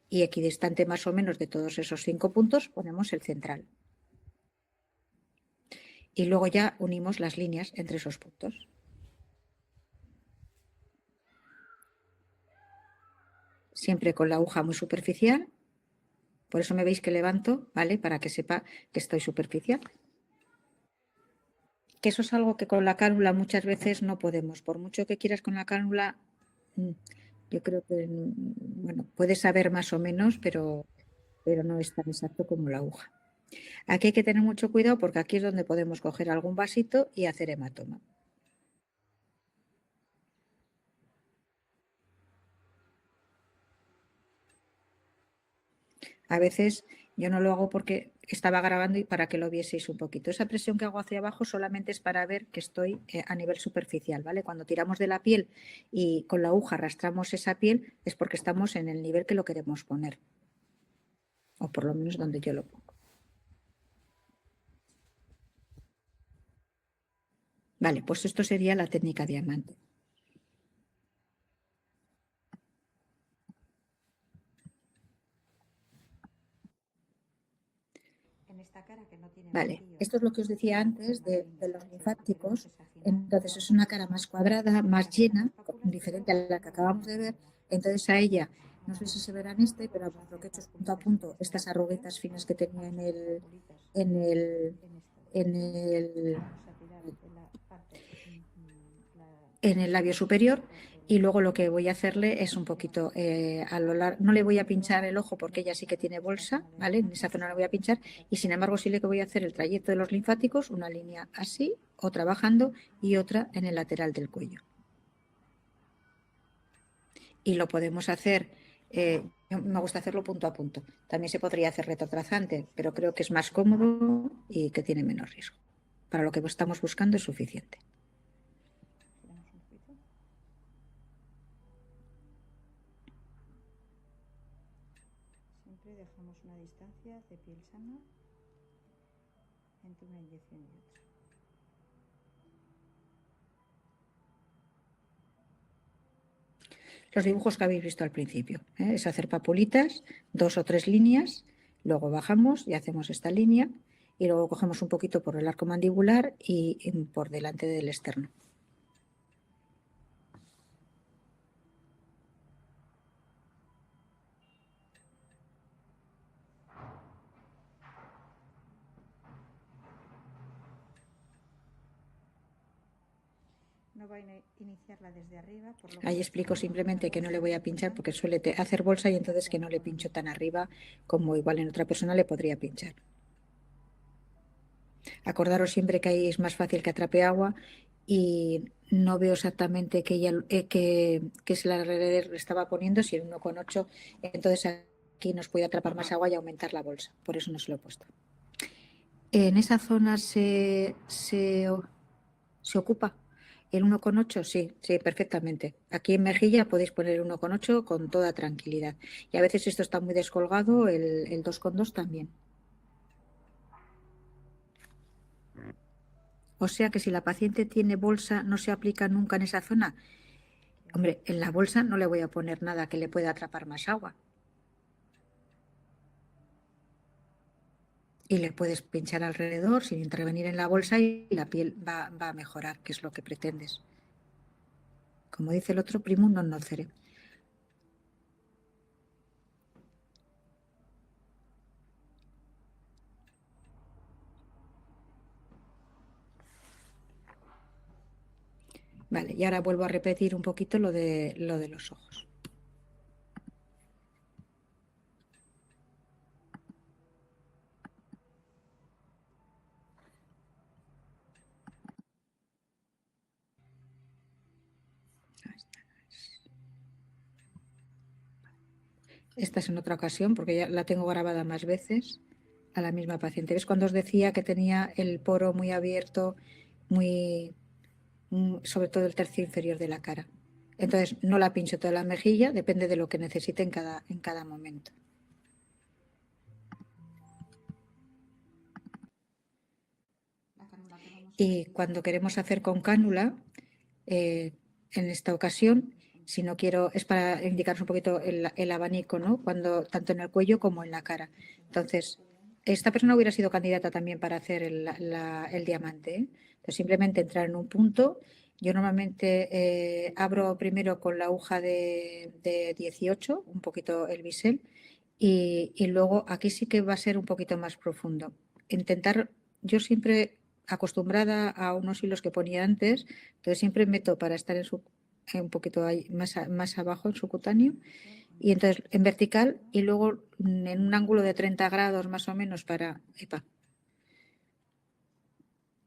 Y equidistante más o menos de todos esos 5 puntos, ponemos el central. Y luego ya unimos las líneas entre esos puntos. Siempre con la aguja muy superficial. Por eso me veis que levanto, ¿vale? Para que sepa que estoy superficial. Que eso es algo que con la cánula muchas veces no podemos. Por mucho que quieras con la cánula, yo creo que, bueno, puedes saber más o menos, pero no es tan exacto como la aguja. Aquí hay que tener mucho cuidado porque aquí es donde podemos coger algún vasito y hacer hematoma. A veces yo no lo hago porque estaba grabando y para que lo vieseis un poquito. Esa presión que hago hacia abajo solamente es para ver que estoy a nivel superficial, ¿vale? Cuando tiramos de la piel y con la aguja arrastramos esa piel es porque estamos en el nivel que lo queremos poner, o por lo menos donde yo lo pongo. Vale, pues esto sería la técnica diamante. Vale, esto es lo que os decía antes de los linfáticos. Entonces es una cara más cuadrada, más llena, diferente a la que acabamos de ver. Entonces a ella, no sé si se verá en este, pero lo que he hecho es punto a punto estas arruguitas finas que tenía en el, en el, en el labio superior. Y luego lo que voy a hacerle es un poquito a lo largo, no le voy a pinchar el ojo porque ella sí que tiene bolsa, ¿vale? En esa zona le voy a pinchar y sin embargo sí le voy a hacer el trayecto de los linfáticos, una línea así, otra bajando y otra en el lateral del cuello. Y lo podemos hacer, me gusta hacerlo punto a punto. También se podría hacer retrotrazante, pero creo que es más cómodo y que tiene menos riesgo. Para lo que estamos buscando es suficiente. Siempre dejamos una distancia de piel sana entre una inyección y otra. Los dibujos que habéis visto al principio, es hacer papulitas, 2 o 3 líneas, luego bajamos y hacemos esta línea y luego cogemos un poquito por el arco mandibular y por delante del externo. No va a iniciarla desde arriba. Ahí explico simplemente que no le voy a pinchar porque suele hacer bolsa y entonces que no le pincho tan arriba como igual en otra persona le podría pinchar. Acordaros siempre que ahí es más fácil que atrape agua y no veo exactamente que, ella, que se la le estaba poniendo, si el 1,8, entonces aquí nos puede atrapar más agua y aumentar la bolsa, por eso no se lo he puesto. En esa zona se ocupa el 1,8, sí, sí, perfectamente. Aquí en mejilla podéis poner el 1,8 con toda tranquilidad. Y a veces esto está muy descolgado, el 2,2 también. O sea que si la paciente tiene bolsa, no se aplica nunca en esa zona. Hombre, en la bolsa no le voy a poner nada que le pueda atrapar más agua. Y le puedes pinchar alrededor sin intervenir en la bolsa y la piel va a mejorar, que es lo que pretendes. Como dice el otro, primum non nocere. Vale, y ahora vuelvo a repetir un poquito lo de los ojos. Esta es en otra ocasión porque ya la tengo grabada más veces a la misma paciente. ¿Ves cuando os decía que tenía el poro muy abierto, muy, sobre todo el tercio inferior de la cara? Entonces no la pincho toda la mejilla, depende de lo que necesite en cada momento. Y cuando queremos hacer con cánula, en esta ocasión, si no quiero, es para indicaros un poquito el abanico, ¿no? Cuando, tanto en el cuello como en la cara. Entonces, esta persona hubiera sido candidata también para hacer el diamante, ¿eh? Entonces, simplemente entrar en un punto. Yo normalmente abro primero con la aguja de 18, un poquito el bisel, y luego aquí sí que va a ser un poquito más profundo. Intentar, yo siempre acostumbrada a unos hilos que ponía antes, entonces siempre meto para estar un poquito ahí, más abajo en su cutáneo, y entonces en vertical y luego en un ángulo de 30 grados más o menos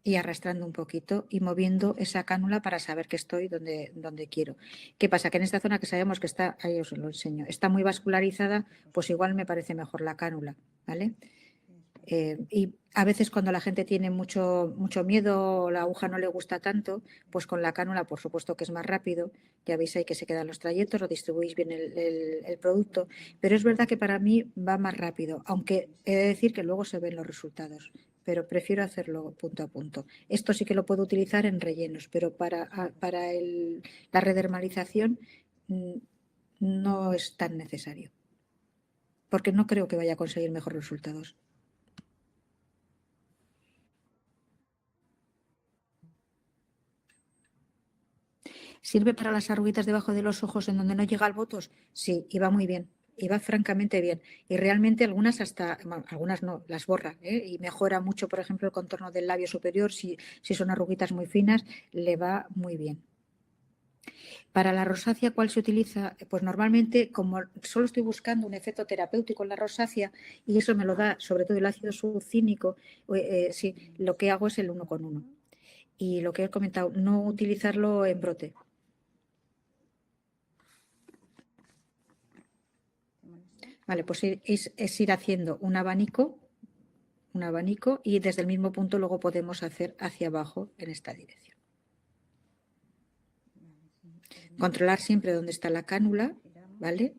y arrastrando un poquito y moviendo esa cánula para saber que estoy donde quiero. ¿Qué pasa? Que en esta zona que sabemos que está, ahí os lo enseño, está muy vascularizada, pues igual me parece mejor la cánula, ¿vale? Y a veces cuando la gente tiene mucho miedo, la aguja no le gusta tanto, pues con la cánula, por supuesto que es más rápido. Ya veis ahí que se quedan los trayectos, lo distribuís bien el producto. Pero es verdad que para mí va más rápido, aunque he de decir que luego se ven los resultados. Pero prefiero hacerlo punto a punto. Esto sí que lo puedo utilizar en rellenos, pero para la redermalización no es tan necesario, porque no creo que vaya a conseguir mejores resultados. ¿Sirve para las arruguitas debajo de los ojos en donde no llega el botox? Sí, y va muy bien. Y va francamente bien. Y realmente algunas hasta, bueno, algunas no, las borra, ¿eh? Y mejora mucho, por ejemplo, el contorno del labio superior. Si son arruguitas muy finas, le va muy bien. Para la rosácea, ¿cuál se utiliza? Pues normalmente, como solo estoy buscando un efecto terapéutico en la rosácea, y eso me lo da sobre todo el ácido succínico, sí, lo que hago es el 1 con 1. Y lo que he comentado, no utilizarlo en brote. Vale, pues es ir haciendo un abanico y desde el mismo punto luego podemos hacer hacia abajo en esta dirección. Controlar siempre dónde está la cánula, ¿vale?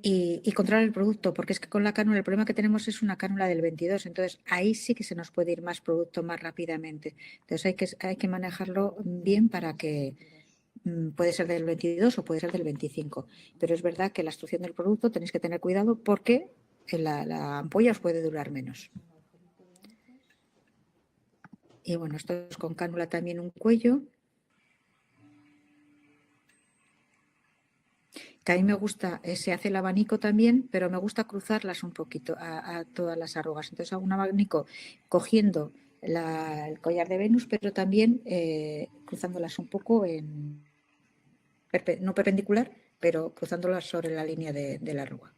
Y controlar el producto, porque es que con la cánula el problema que tenemos es una cánula del 22, entonces ahí sí que se nos puede ir más producto más rápidamente. Entonces hay que manejarlo bien para que puede ser del 22 o puede ser del 25, pero es verdad que la extrusión del producto tenéis que tener cuidado porque la ampolla os puede durar menos. Y bueno, esto es con cánula también un cuello. Que a mí me gusta, se hace el abanico también, pero me gusta cruzarlas un poquito a todas las arrugas. Entonces hago un abanico cogiendo el collar de Venus, pero también cruzándolas un poco no perpendicular, pero cruzándolas sobre la línea de la arruga.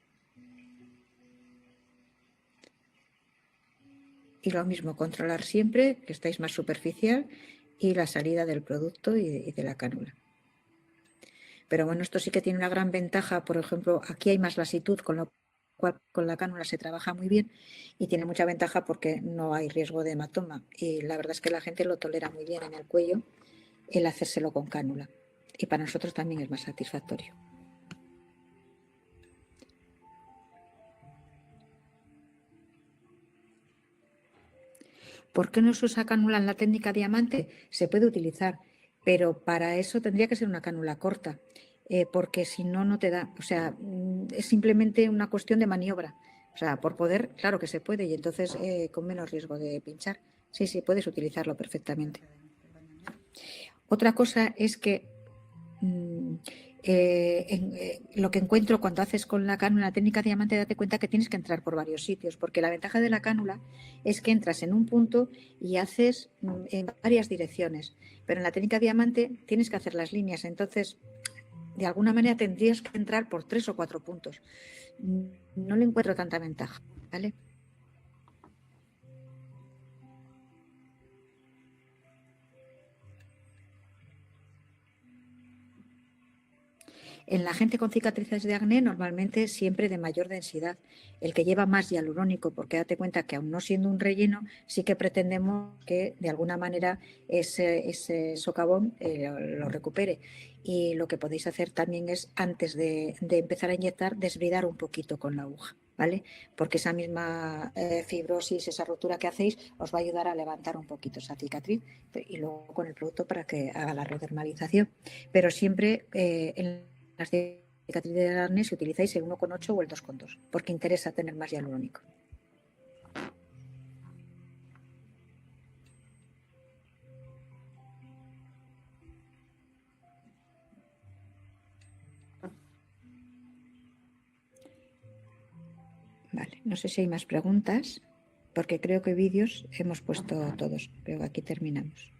Y lo mismo, controlar siempre que estáis más superficial y la salida del producto y de la cánula. Pero bueno, esto sí que tiene una gran ventaja. Por ejemplo, aquí hay más lasitud, con lo cual con la cánula se trabaja muy bien y tiene mucha ventaja porque no hay riesgo de hematoma. Y la verdad es que la gente lo tolera muy bien en el cuello el hacérselo con cánula. Y para nosotros también es más satisfactorio. ¿Por qué no se usa cánula en la técnica diamante? Se puede utilizar, pero para eso tendría que ser una cánula corta, porque si no, no te da. O sea, es simplemente una cuestión de maniobra. O sea, por poder, claro que se puede, y entonces con menos riesgo de pinchar. Sí, sí, puedes utilizarlo perfectamente. Otra cosa es que lo que encuentro cuando haces con la cánula la técnica diamante, date cuenta que tienes que entrar por varios sitios, porque la ventaja de la cánula es que entras en un punto y haces en varias direcciones, pero en la técnica diamante tienes que hacer las líneas, entonces de alguna manera tendrías que entrar por 3 o 4 puntos. No le encuentro tanta ventaja, ¿vale? En la gente con cicatrices de acné normalmente siempre de mayor densidad, el que lleva más hialurónico, porque date cuenta que aun no siendo un relleno, sí que pretendemos que de alguna manera ese socavón lo recupere. Y lo que podéis hacer también es, antes de empezar a inyectar, desbridar un poquito con la aguja, ¿vale? Porque esa misma fibrosis, esa rotura que hacéis, os va a ayudar a levantar un poquito esa cicatriz y luego con el producto para que haga la redermalización. Pero siempre en las cicatrices de acné si utilizáis el 1,8 o el 2,2, porque interesa tener más hialurónico. Vale, no sé si hay más preguntas, porque creo que vídeos hemos puesto todos, pero aquí terminamos.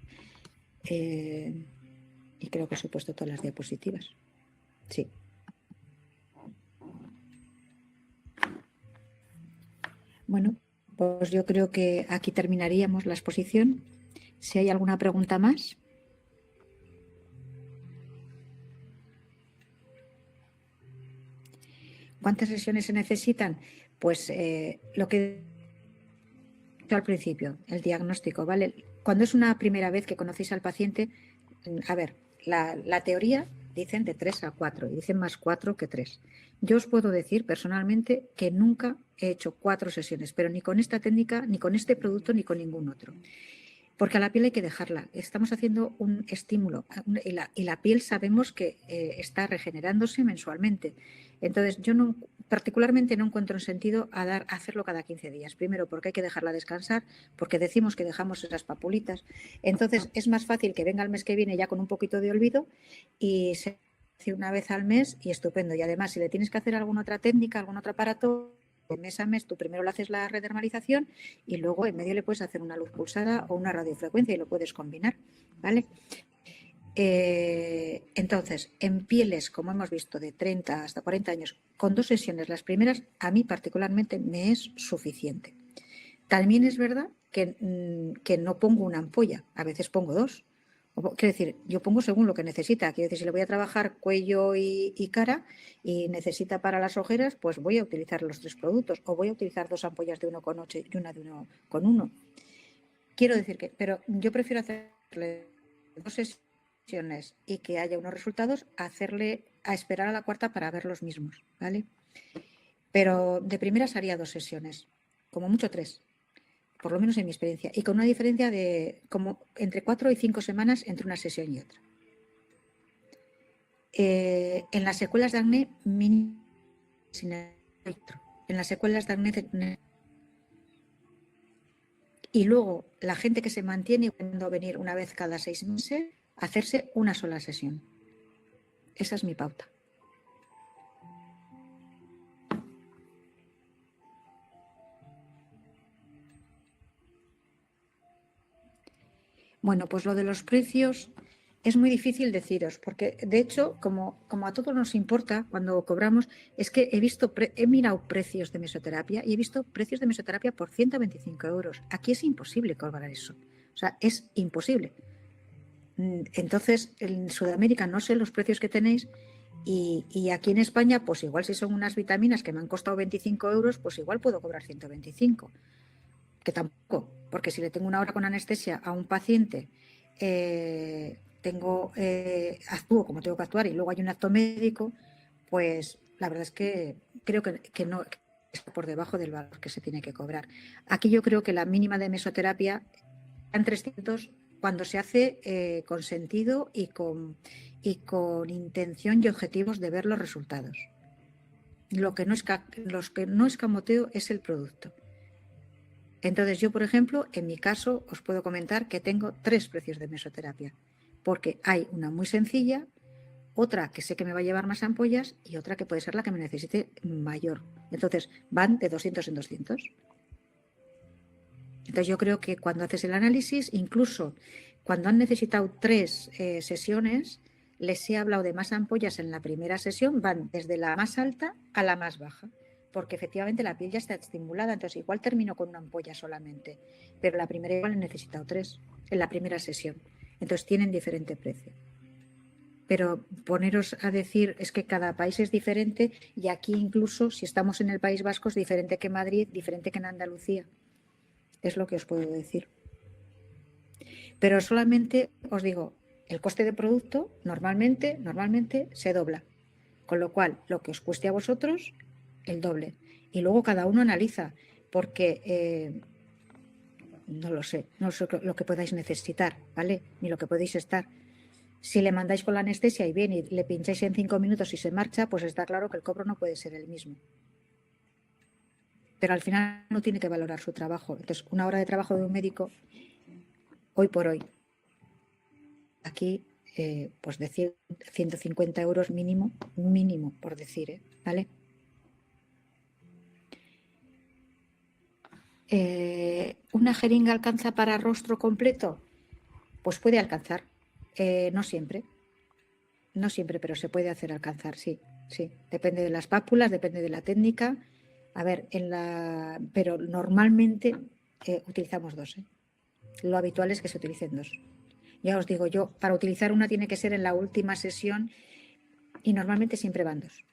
Y creo que os he puesto todas las diapositivas. Sí. Bueno, pues yo creo que aquí terminaríamos la exposición. Si hay alguna pregunta más. ¿Cuántas sesiones se necesitan? Pues lo que al principio, el diagnóstico, ¿vale? Cuando es una primera vez que conocéis al paciente, a ver, la teoría dicen de 3 a 4 y dicen más 4 que 3. Yo os puedo decir personalmente que nunca he hecho 4 sesiones, pero ni con esta técnica, ni con este producto, ni con ningún otro. Porque a la piel hay que dejarla. Estamos haciendo un estímulo y la piel sabemos que está regenerándose mensualmente. Entonces, yo particularmente no encuentro un sentido a hacerlo cada 15 días. Primero, porque hay que dejarla descansar, porque decimos que dejamos esas papulitas. Entonces, es más fácil que venga el mes que viene ya con un poquito de olvido y se hace una vez al mes y estupendo. Y además, si le tienes que hacer alguna otra técnica, algún otro aparato, mes a mes tú primero le haces la redermalización y luego en medio le puedes hacer una luz pulsada o una radiofrecuencia y lo puedes combinar, ¿vale? Entonces, en pieles, como hemos visto, de 30 hasta 40 años, con 2 sesiones, las primeras, a mí particularmente me es suficiente. También es verdad que no pongo una ampolla, a veces pongo 2. Quiero decir, yo pongo según lo que necesita. Quiero decir, si le voy a trabajar cuello y cara y necesita para las ojeras, pues voy a utilizar los 3 productos o voy a utilizar 2 ampollas de 1,8 y una de 1,1. Quiero decir que, pero yo prefiero hacerle 2 sesiones y que haya unos resultados, a esperar a la cuarta para ver los mismos, ¿vale? Pero de primeras haría 2 sesiones, como mucho 3. Por lo menos en mi experiencia, y con una diferencia de como entre 4 y 5 semanas entre una sesión y otra. En las secuelas de acné, en las secuelas de acné, y luego la gente que se mantiene puede venir una vez cada 6 meses a hacerse una sola sesión. Esa es mi pauta. Bueno, pues lo de los precios es muy difícil deciros, porque de hecho, como a todos nos importa cuando cobramos, es que he mirado precios de mesoterapia y he visto precios de mesoterapia por 125 euros. Aquí es imposible cobrar eso. O sea, es imposible. Entonces, en Sudamérica no sé los precios que tenéis y aquí en España, pues igual si son unas vitaminas que me han costado 25 euros, pues igual puedo cobrar 125. Que tampoco, porque si le tengo una hora con anestesia a un paciente, actúo como tengo que actuar y luego hay un acto médico, pues la verdad es que creo que no está por debajo del valor que se tiene que cobrar. Aquí yo creo que la mínima de mesoterapia en 300 cuando se hace con sentido y con intención y objetivos de ver los resultados. Lo que no escamoteo es el producto. Entonces yo, por ejemplo, en mi caso os puedo comentar que tengo 3 precios de mesoterapia, porque hay una muy sencilla, otra que sé que me va a llevar más ampollas y otra que puede ser la que me necesite mayor. Entonces van de 200 en 200. Entonces yo creo que cuando haces el análisis, incluso cuando han necesitado 3 sesiones, les he hablado de más ampollas en la primera sesión, van desde la más alta a la más baja, porque efectivamente la piel ya está estimulada, entonces igual termino con una ampolla solamente, pero la primera igual he necesitado 3 en la primera sesión, entonces tienen diferente precio. pero poneros a decir es que cada país es diferente y aquí incluso si estamos en el País Vasco es diferente que Madrid, diferente que en Andalucía. Es lo que os puedo decir. Pero solamente os digo, el coste de producto normalmente se dobla. Con lo cual, lo que os cueste a vosotros, el doble. Y luego cada uno analiza, porque no lo sé lo que podáis necesitar, ¿vale? Ni lo que podéis estar. Si le mandáis con la anestesia y bien y le pincháis en 5 minutos y se marcha, pues está claro que el cobro no puede ser el mismo. Pero al final no tiene que valorar su trabajo. Entonces, una hora de trabajo de un médico, hoy por hoy, aquí, pues decir 150 euros mínimo, por decir, ¿vale? ¿Una jeringa alcanza para rostro completo? Pues puede alcanzar. No siempre, pero se puede hacer alcanzar, sí. Depende de las pápulas, depende de la técnica. A ver, pero normalmente utilizamos 2. Lo habitual es que se utilicen 2. Ya os digo yo, para utilizar una tiene que ser en la última sesión y normalmente siempre van 2.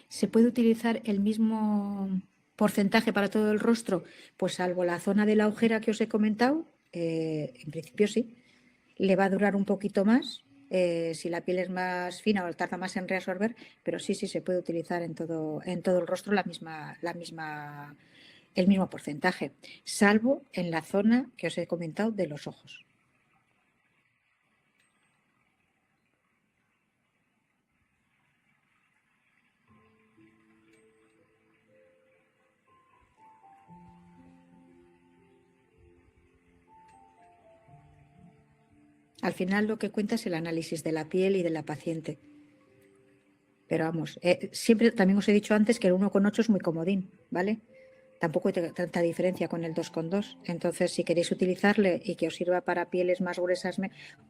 ¿Se puede utilizar el mismo porcentaje para todo el rostro? Pues salvo la zona de la ojera que os he comentado, en principio sí. Le va a durar un poquito más si la piel es más fina o tarda más en reabsorber, pero sí se puede utilizar en todo el rostro el mismo porcentaje, salvo en la zona que os he comentado de los ojos. Al final lo que cuenta es el análisis de la piel y de la paciente. Pero vamos, siempre también os he dicho antes que el 1,8 es muy comodín, ¿vale? Tampoco hay tanta diferencia con el 2,2. Entonces, si queréis utilizarle y que os sirva para pieles más gruesas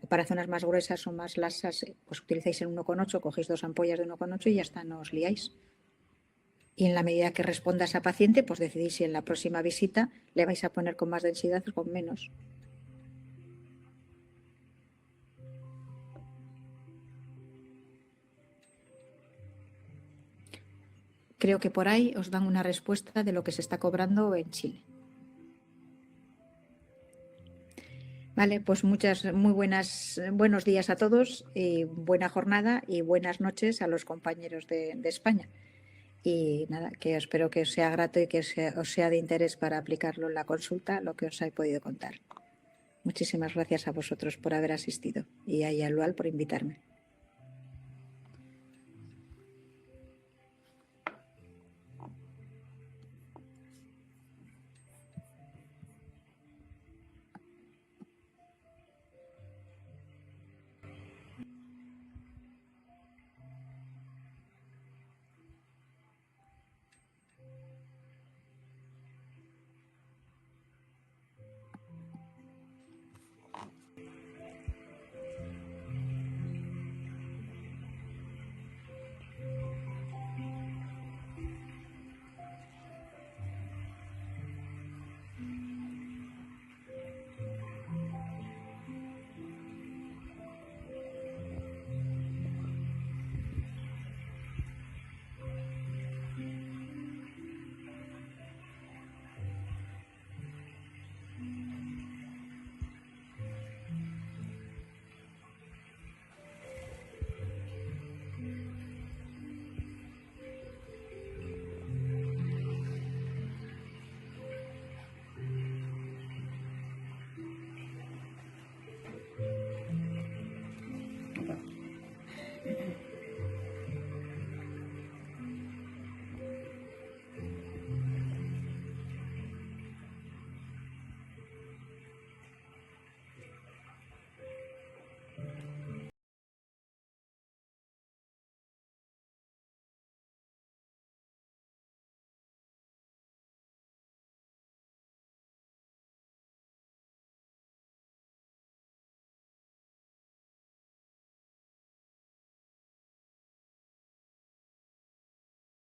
o para zonas más gruesas o más lasas, pues utilizáis el 1,8, cogéis 2 ampollas de 1,8 y ya está, no os liáis. Y en la medida que responda esa paciente, pues decidís si en la próxima visita le vais a poner con más densidad o con menos. Creo que por ahí os dan una respuesta de lo que se está cobrando en Chile. Vale, pues buenos días a todos y buena jornada y buenas noches a los compañeros de España. Y nada, que espero que os sea grato y que os sea de interés para aplicarlo en la consulta, lo que os he podido contar. Muchísimas gracias a vosotros por haber asistido y a Yalual por invitarme.